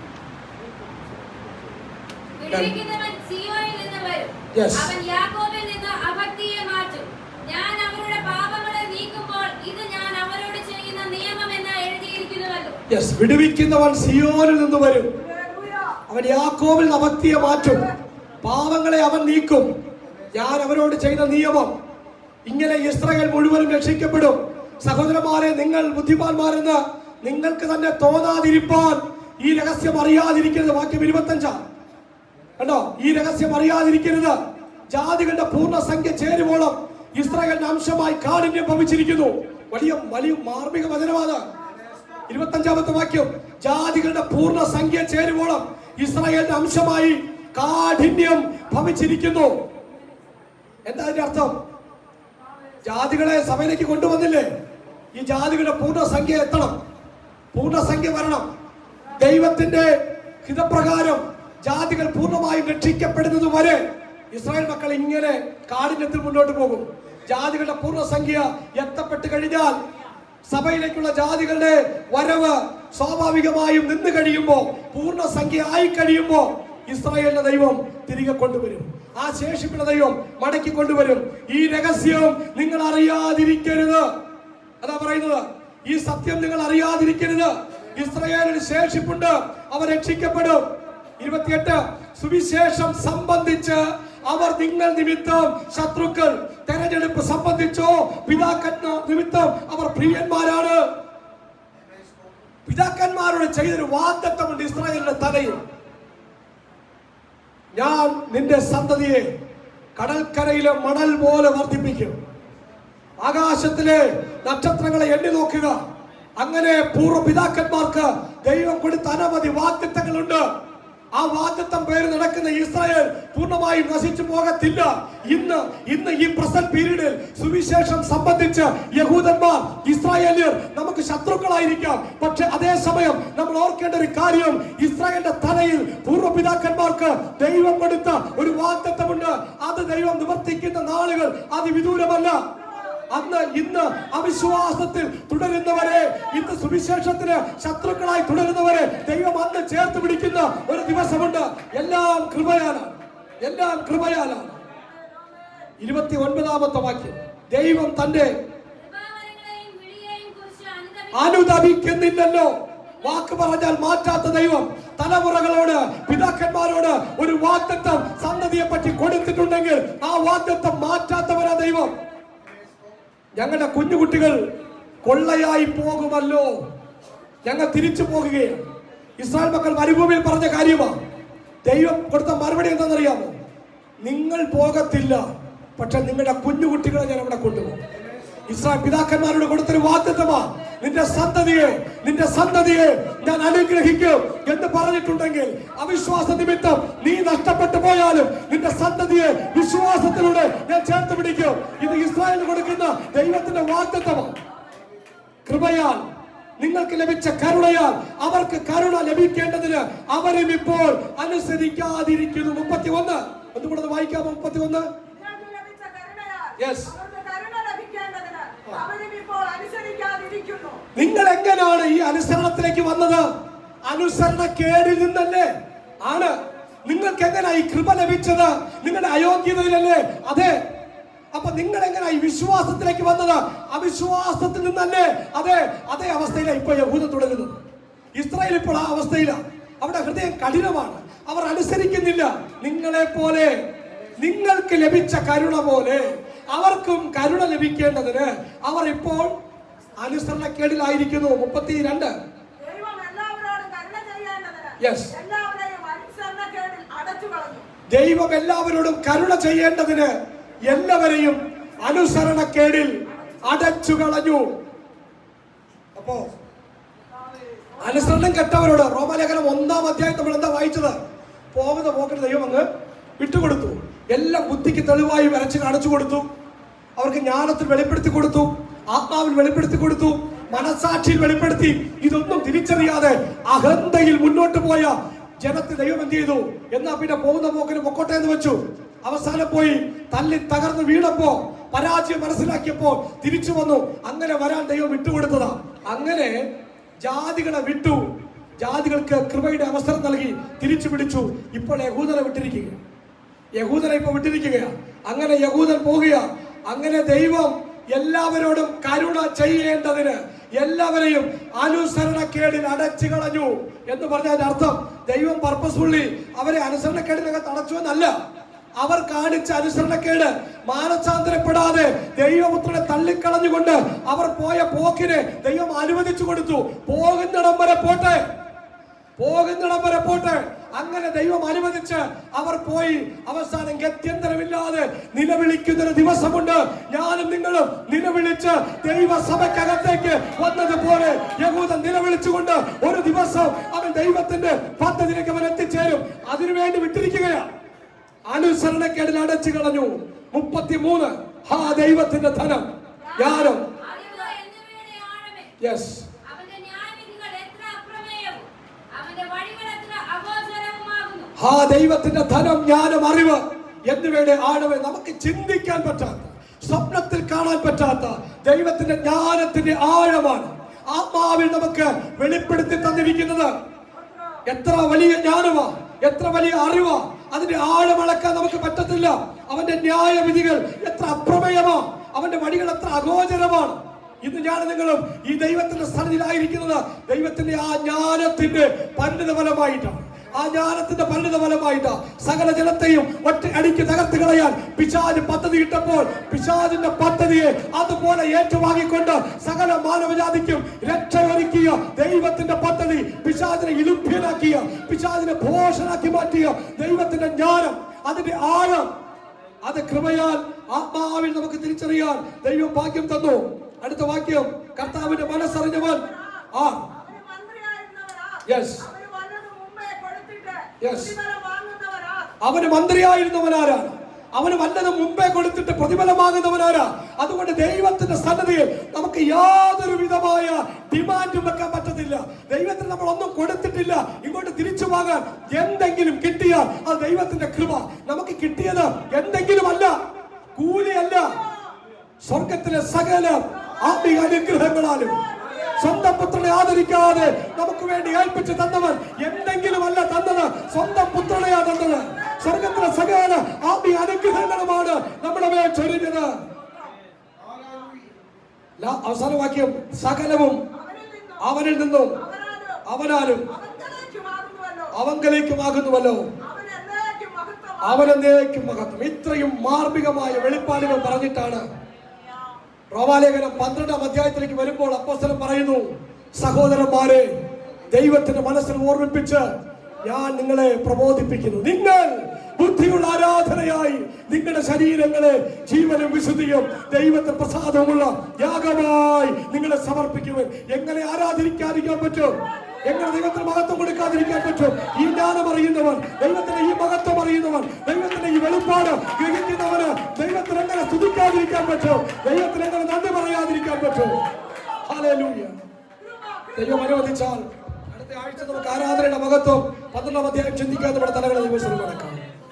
വിടുവിക്കുന്നവൻ സിയോനിൽ നിന്ന് വരും. Yes. അവൻ യാക്കോബിൽ നിന്ന് അഭക്തിയെ മാറ്റും. ഞാൻ അവരുടെ പാപങ്ങളെ നീക്കുമ്പോൾ ഇത് ഞാൻ അവരോട് ചെയ്യുന്ന നിയമം എന്ന് എഴുതിയിരിക്കുന്നുവല്ലോ. Yes. വിടുവിക്കുന്നവൻ സിയോനിൽ നിന്ന് വരും. അവൻ യാക്കോബിൽ നിന്ന് അഭക്തിയെ മാറ്റും. പാവങ്ങളെ അവൻ നീക്കും. ഞാൻ അവരോട് ചെയ്യുന്ന നിയമം. ഇങ്ങനെ ഇസ്രായേൽ മുഴുവനും രക്ഷിക്കപ്പെടും. സഹോദരന്മാരെ, നിങ്ങൾ ബുദ്ധിമാന്മാരെന്ന് നിങ്ങൾക്ക് തന്നെ തോന്നാതിരിപ്പാൻ ഈ രഹസ്യം അറിയാതിരിക്കരുത്. വാക്യം 25 കണ്ടോ? ഈ രഹസ്യം അറിയാതിരിക്കരുത്. ജാതികളുടെ പൂർണ്ണസംഖ്യ ചേരുവോളം ഇസ്രായേലിന്റെ അംശമായി കാഠിന്യം ഭവിച്ചിരിക്കുന്നു. വലിയ മാർമിക വചനമാണ് 25-ാമത്തെ വാക്യം. ജാതികളുടെ പൂർണ്ണസംഖ്യ ചേരുവോളം ഇസ്രായേലിന്റെ അംശമായി കാഠിന്യം ഭവിച്ചിരിക്കുന്നു. എന്താ അതിന്റെ അർത്ഥം? ജാതികളെ സഭയിലേക്ക് കൊണ്ടുവന്നില്ലേ? ഈ ജാതികളുടെ പൂർണ്ണസംഖ്യ എത്തണം, പൂർണ്ണസംഖ്യ വരണം. ദൈവത്തിന്റെ ഹിതപ്രകാരം ജാതികൾ പൂർണ്ണമായും രക്ഷിക്കപ്പെടുന്നത് വരെ ഇസ്രായേൽ മക്കൾ ഇങ്ങനെ കാഠിന്യത്തിൽ മുന്നോട്ട് പോകും. ജാതികളുടെ പൂർണ്ണസംഖ്യ എത്തപ്പെട്ട് കഴിഞ്ഞാൽ സഭയിലേക്കുള്ള ജാതികളുടെ വരവ് സ്വാഭാവികമായും നിന്ന് കഴിയുമ്പോൾ, പൂർണ്ണസംഖ്യ ആയി കഴിയുമ്പോൾ ഇസ്രായേലിന്റെ ദൈവം തിരികെ കൊണ്ടുവരും. ആ ശേഷിപ്പിന്റെ ദൈവം മടക്കി കൊണ്ടുവരും. ഈ രഹസ്യം നിങ്ങൾ അറിയാതിരിക്കരുത്. അതാ പറയുന്നത്, ഈ സത്യം നിങ്ങൾ അറിയാതിരിക്കരുത്. ഇസ്രായേലിന് ശേഷിപ്പുണ്ട്, അവർ രക്ഷിക്കപ്പെടും. 28 സുവിശേഷം സംബന്ധിച്ച് അവർ നിങ്ങൾ നിമിത്തം ശത്രുക്കൾ, തെരഞ്ഞെടുപ്പ് സംബന്ധിച്ചോ പിതാക്കന്മാർ നിമിത്തം അവർ പ്രിയന്മാരാണ്. പിതാക്കന്മാരോട് ചെയ്തൊരു വാഗ്ദത്തമുണ്ട് ഇസ്രായേലിന്റെ തലയിൽ. ഞാൻ നിന്റെ സന്തതിയെ കടൽക്കരയിലെ മണൽ പോലെ വർദ്ധിപ്പിക്കും. ആകാശത്തിലെ നക്ഷത്രങ്ങളെ എണ്ണി നോക്കുക. അങ്ങനെ പൂർവ്വപിതാക്കന്മാർക്ക് ദൈവം കൊടുത്ത അനവധി വാഗ്ദത്തങ്ങളുണ്ട്. ആ വാഗ്ദത്തം പേര് നടക്കുന്ന ഇസ്രായേൽ പൂർണ്ണമായും നശിച്ചു പോകത്തില്ല. ഇന്ന് ഈ പ്രസന്റ് പീരീഡിൽ സുവിശേഷം സംബന്ധിച്ച് യഹൂദന്മാർ, ഇസ്രായേലിയർ നമുക്ക് ശത്രുക്കളായിരിക്കാം. പക്ഷെ അതേസമയം നമ്മൾ ഓർക്കേണ്ട ഒരു കാര്യം, ഇസ്രായേലിന്റെ തലയിൽ പൂർവ്വപിതാക്കന്മാർക്ക് ദൈവം കൊടുത്ത ഒരു വാഗ്ദത്തമുണ്ട്. അത് ദൈവം നിവർത്തിക്കുന്ന നാളുകൾ അതിവിദൂരമല്ല. ഇന്ന് അവിശ്വാസത്തിൽ തുടരുന്നവരെ, ഇന്ന് സുവിശേഷത്തിന് ശത്രുക്കളായി തുടരുന്നവരെ ദൈവം അന്ന് ചേർത്ത് പിടിക്കുന്ന ഒരു ദിവസമുണ്ട്. എല്ലാം കൃപയാലാണ്. 29-ാമത്തെ വാക്യം. ദൈവം തന്റെ അനുദപിക്കുന്നില്ലല്ലോ. വാക്ക് പറഞ്ഞാൽ മാറ്റാത്ത ദൈവം തലമുറകളോട്, പിതാക്കന്മാരോട് ഒരു വാഗ്ദത്തം സന്തതിയെ പറ്റി കൊടുത്തിട്ടുണ്ടെങ്കിൽ ആ വാഗ്ദത്തം മാറ്റാത്തവരാ ദൈവം. ഞങ്ങളുടെ കുഞ്ഞുകുട്ടികൾ കൊള്ളയായി പോകുമല്ലോ, ഞങ്ങൾ തിരിച്ചു പോകുകയാണ്. ഇസ്രായേൽ മക്കൾ മരുഭൂമിയിൽ പറഞ്ഞ കാര്യമാണ്. ദൈവം കൊടുത്ത മറുപടി എന്താണെന്നറിയാമോ? നിങ്ങൾ പോകത്തില്ല, പക്ഷെ നിങ്ങളുടെ കുഞ്ഞുകുട്ടികളെ ഞാൻ അവിടെ കൊണ്ടുപോകും. ഇസ്രായേൽ പിതാക്കന്മാരോട് കൊടുത്തൊരു വാഗ്ദത്തമാണ്, നിന്റെ സന്തതിയെ ഞാൻ അനുഗ്രഹിക്കും എന്ന് പറഞ്ഞിട്ടുണ്ടെങ്കിൽ അവിശ്വാസ നിമിത്തം നീ നഷ്ടപ്പെട്ടു പോയാലും നിന്റെ സന്തതിയെ വിശ്വാസത്തിലൂടെ ഞാൻ ചേർത്ത് പിടിക്കും. ഇത് ഇസ്രായേലിന് കൊടുക്കുന്ന ദൈവത്തിന്റെ വാഗ്ദത്തമാണ്. കൃപയാൽ നിങ്ങൾക്ക് ലഭിച്ച കരുണയാൽ അവർക്ക് കരുണ ലഭിക്കേണ്ടതിന് അവരും ഇപ്പോൾ അനുസരിക്കാതിരിക്കുന്നു. 31 ഒന്നുകൂടെ വായിക്കാമോ? 31 Yes. അവർക്ക് കരുണ ലഭിക്കേണ്ടതിന് അവരും ഇപ്പോൾ അനുസരിക്കാതിരിക്കുന്നു. നിങ്ങൾ എങ്ങനെയാണ് ഈ അനുസരണത്തിലേക്ക് വന്നത്? അനുസരണക്കേടിൽ നിന്നല്ലേ? ആണ്. നിങ്ങൾക്ക് എങ്ങനെയാ ഈ കൃപ ലഭിച്ചത്? നിങ്ങളുടെ അയോഗ്യതയിലല്ലേ? അതെ. അപ്പൊ നിങ്ങൾ എങ്ങനെയാ ഈ വിശ്വാസത്തിലേക്ക് വന്നത്? അവിശ്വാസത്തിൽ നിന്നല്ലേ? അതെ. അതേ അവസ്ഥയിലാണ് ഇപ്പൊ യഹൂദ തുടരുന്നത്. ഇസ്രായേൽ ഇപ്പോൾ ആ അവസ്ഥയിലാണ്. അവിടെ ഹൃദയം കഠിനമാണ്. അവർ അനുസരിക്കുന്നില്ല. നിങ്ങളെ പോലെ, നിങ്ങൾക്ക് ലഭിച്ച കരുണ പോലെ അവർക്കും കരുണ ലഭിക്കേണ്ടതിന് അവർ ഇപ്പോൾ അനുസരണക്കേടിലായിരിക്കുന്നു. 32. ദൈവം എല്ലാവരോടും കരുണ ചെയ്യേണ്ടതിന് Yes. എല്ലാവരെയും അനുസരണക്കേടിൽ അടച്ചു കളഞ്ഞു. ദൈവം എല്ലാവരോടും കരുണ ചെയ്യേണ്ടതിന് എല്ലാവരെയും അനുസരണക്കേടിൽ അടച്ചു കളഞ്ഞു. അപ്പോ അനുസരണം കെട്ടവരോട് റോമാലേഖനം 1-ാം അധ്യായം നമ്മൾ എന്താ വായിച്ചത്? പോകുന്ന പോക്കിന് ദൈവം അങ്ങ് വിട്ടുകൊടുത്തു. എല്ലാം ബുദ്ധിക്ക് തെളിവായി വരച്ച് കാണിച്ചു കൊടുത്തു. അവർക്ക് ജ്ഞാനത്തിൽ വെളിപ്പെടുത്തി കൊടുത്തു, ആത്മാവിൽ വെളിപ്പെടുത്തി കൊടുത്തു, മനസാക്ഷിയിൽ വെളിപ്പെടുത്തി. ഇതൊന്നും തിരിച്ചറിയാതെ അഹന്തയിൽ മുന്നോട്ട് പോയ ജനത്തെ ദൈവം എന്ത് ചെയ്തു? എന്നാ പിന്നെ പോകുന്ന പോക്കിന് പൊക്കോട്ടെ എന്ന് വെച്ചു. അവസാനം പോയി തല്ലി തകർന്ന് വീണപ്പോ, പരാജയം മനസ്സിലാക്കിയപ്പോ തിരിച്ചു വന്നു. അങ്ങനെ വരാൻ ദൈവം വിട്ടുകൊടുത്തതാ. അങ്ങനെ ജാതികളെ വിട്ടു, ജാതികൾക്ക് കൃപയുടെ അവസരം നൽകി തിരിച്ചു പിടിച്ചു. ഇപ്പോൾ യഹൂദനെ വിട്ടിരിക്കുക. യഹൂദനെ ഇപ്പൊ വിട്ടിരിക്കുകയാ. അങ്ങനെ യഹൂദൻ പോകുക. അങ്ങനെ ദൈവം എല്ലാവരോടും കരുണ ചെയ്യേണ്ടതിന് എല്ലാവരെയും അനുസരണക്കേടിൽ അടച്ചു കളഞ്ഞു എന്ന് പറഞ്ഞതിന്റെ അർത്ഥം ദൈവം പർപ്പസ്ഫുള്ളി അവരെ അനുസരണക്കേടിനകത്ത് അടച്ചു എന്നല്ല. അവർ കാണിച്ച അനുസരണക്കേട് മാനസാന്തരപ്പെടാതെ ദൈവപുത്രനെ തള്ളിക്കളഞ്ഞുകൊണ്ട് അവർ പോയ പോക്കിനെ ദൈവം അനുവദിച്ചു കൊടുത്തു. പോകുന്നിടം വരെ പോട്ടെ, പോകുന്നിടം വരെ പോട്ടെ. അങ്ങനെ ദൈവം അനുവദിച്ച് അവർ പോയി. അവസാനം ഗത്യന്തരമില്ലാതെ നിലവിളിക്കുന്നൊരു ദിവസമുണ്ട്. ഞാനും നിങ്ങളും നിലവിളിച്ച് ദൈവസഭയ്ക്കകത്തേക്ക് വന്നതുപോലെ യഹൂദൻ നിലവിളിച്ചുകൊണ്ട് ഒരു ദിവസം അവൻ ദൈവത്തിന്റെ പദ്ധതിയിലേക്ക് അവൻ എത്തിച്ചേരും. അതിനുവേണ്ടി വിട്ടിരിക്കുകയാണ്. അനുസരണക്കേടിൽ അടച്ചു കളഞ്ഞു. 33. ഹാ ദൈവത്തിന്റെ ധനം, ജ്ഞാനം. യെസ്. ഹാ ദൈവത്തിന്റെ ധനം, ജ്ഞാനം, അറിവ് എന്നിവയുടെ ആഴമേ. നമുക്ക് ചിന്തിക്കാൻ പറ്റാത്ത, സ്വപ്നത്തിൽ കാണാൻ പറ്റാത്ത ദൈവത്തിന്റെ ജ്ഞാനത്തിന്റെ ആഴമാണ് ആത്മാവിൽ നമുക്ക് വെളിപ്പെടുത്തി തന്നിരിക്കുന്നത്. എത്ര വലിയ ജ്ഞാനമാ, എത്ര വലിയ അറിവാ. അതിന്റെ ആഴമളക്കാൻ നമുക്ക് പറ്റത്തില്ല. അവന്റെ ന്യായവിധികൾ എത്ര അപ്രമേയമാ, അവന്റെ വഴികൾ എത്ര അഗോചരമാണ്. ഇന്ന് ഞാൻ നിങ്ങളും ഈ ദൈവത്തിന്റെ സന്നിധിയിലായിരിക്കുന്നത് ദൈവത്തിന്റെ ആ ജ്ഞാനത്തിന്റെ പരിണിത ഫലമായിട്ടാണ്. ആ ജ്ഞാനത്തിന്റെ പരിണിത ഫലമായിട്ട് സകല ജനത്തെയും ഒറ്റ അടിക്ക് തകർത്ത് കളയാൻ പിശാച് പദ്ധതി ഇട്ടപ്പോൾ പിശാചിന്റെ പദ്ധതിയെ അതുപോലെ ഏറ്റുവാങ്ങിക്കൊണ്ട് സകല മാനവജാതിക്കും രക്ഷയൊരുക്കിയ ദൈവത്തിന്റെ പദ്ധതി, പിശാചിനെ ഇലുഭ്യനാക്കിയ, പിശാചിനെ ഭോഷനാക്കി മാറ്റിയ ദൈവത്തിന്റെ ജ്ഞാനം, അതിന്റെ ആഴം, അത് കൃപയാൽ ആത്മാവിൽ നമുക്ക് തിരിച്ചറിയാൻ ദൈവം ഭാഗ്യം തന്നു. അടുത്ത വാക്യം, കർത്താവിന്റെ മനസ്സറിഞ്ഞവൻ ആ യെസ് അവന് മന്ത്രിയായിരുന്നവനാരാണ്? അവന് വല്ലതും മുമ്പേ കൊടുത്തിട്ട് പ്രതിഫലമാകുന്നവനാരാ? അതുകൊണ്ട് ദൈവത്തിന്റെ സന്നിധിയിൽ നമുക്ക് യാതൊരു വിധമായ ഡിമാൻഡും വെക്കാൻ പറ്റത്തില്ല. ദൈവത്തിന് നമ്മൾ ഒന്നും കൊടുത്തിട്ടില്ല. ഇങ്ങോട്ട് തിരിച്ചു വാങ്ങാൻ എന്തെങ്കിലും കിട്ടിയാൽ അത് ദൈവത്തിന്റെ കൃപ. നമുക്ക് കിട്ടിയത് എന്തെങ്കിലും അല്ല, കൂലിയല്ല. സ്വർഗത്തിലെ സകല ആത്മീയ അനുഗ്രഹങ്ങളാലും സ്വന്തം പുത്രനെ ആദരിക്കാതെ നമുക്ക് വേണ്ടി ഏൽപ്പിച്ചു തന്നവൻ എന്തെങ്കിലും അല്ല തന്നത്, സ്വന്തം പുത്രനെയാ തന്നത്. സ്വർഗത്തിലെ സകല ആത്മീയ അനുഗ്രഹങ്ങളുമാണ് നമ്മുടെ മേൽ ചൊരിഞ്ഞത്. അവസാന വാക്യം, സകലവും അവനിൽ നിന്നും അവനാലും അവങ്കലേക്കുമാകുന്നുവല്ലോ, അവനെന്നേക്കും മഹത്വം. ഇത്രയും മാർമികമായ വെളിപ്പാടുകൾ പറഞ്ഞിട്ടാണ് റോമാലേഖനം 12-ാം അധ്യായത്തിലേക്ക് വരുമ്പോൾ അപ്പോസ്തലൻ പറയുന്നു, സഹോദരന്മാരെ, ദൈവത്തിന്റെ മനസ്സിൽ ഓർമ്മിപ്പിച്ച് ഞാൻ നിങ്ങളെ പ്രബോധിപ്പിക്കുന്നു. നിങ്ങൾ ബുദ്ധിയുള്ള ആരാധനയായി നിങ്ങളുടെ ശരീരങ്ങളെ ജീവനും വിശുദ്ധിയും ദൈവത്തിന് പ്രസാദമുള്ള യാഗമായി നിങ്ങളെ സമർപ്പിക്കുവാൻ. എങ്ങനെ ആരാധിക്കാതിരിക്കാൻ പറ്റും? എങ്ങനെ ദൈവത്തിന് മഹത്വം കൊടുക്കാതിരിക്കാൻ പറ്റും? ഈ ജ്ഞാനം അറിയുന്നവൻ, ദൈവത്തിന്റെ ഈ മഹത്വം അറിയുന്നവൻ, ദൈവത്തിന്റെ ഈ വെളിപ്പാട് ഗ്രഹിക്കുന്നവന് ദൈവത്തിന് എങ്ങനെ സ്തുതിക്കാതിരിക്കാൻ പറ്റും? ദൈവത്തിന് എങ്ങനെ നന്ദി പറയാതിരിക്കാൻ പറ്റും? ഹല്ലേലൂയ. ദൈവം അനുവദിച്ചാൽ അടുത്ത ആഴ്ച നമുക്ക് ആരാധനയുടെ മഹത്വം 12-ാം അധ്യായം ചിന്തിക്കാൻ നമ്മുടെ തലകളെ ദിവസം നടക്കാം.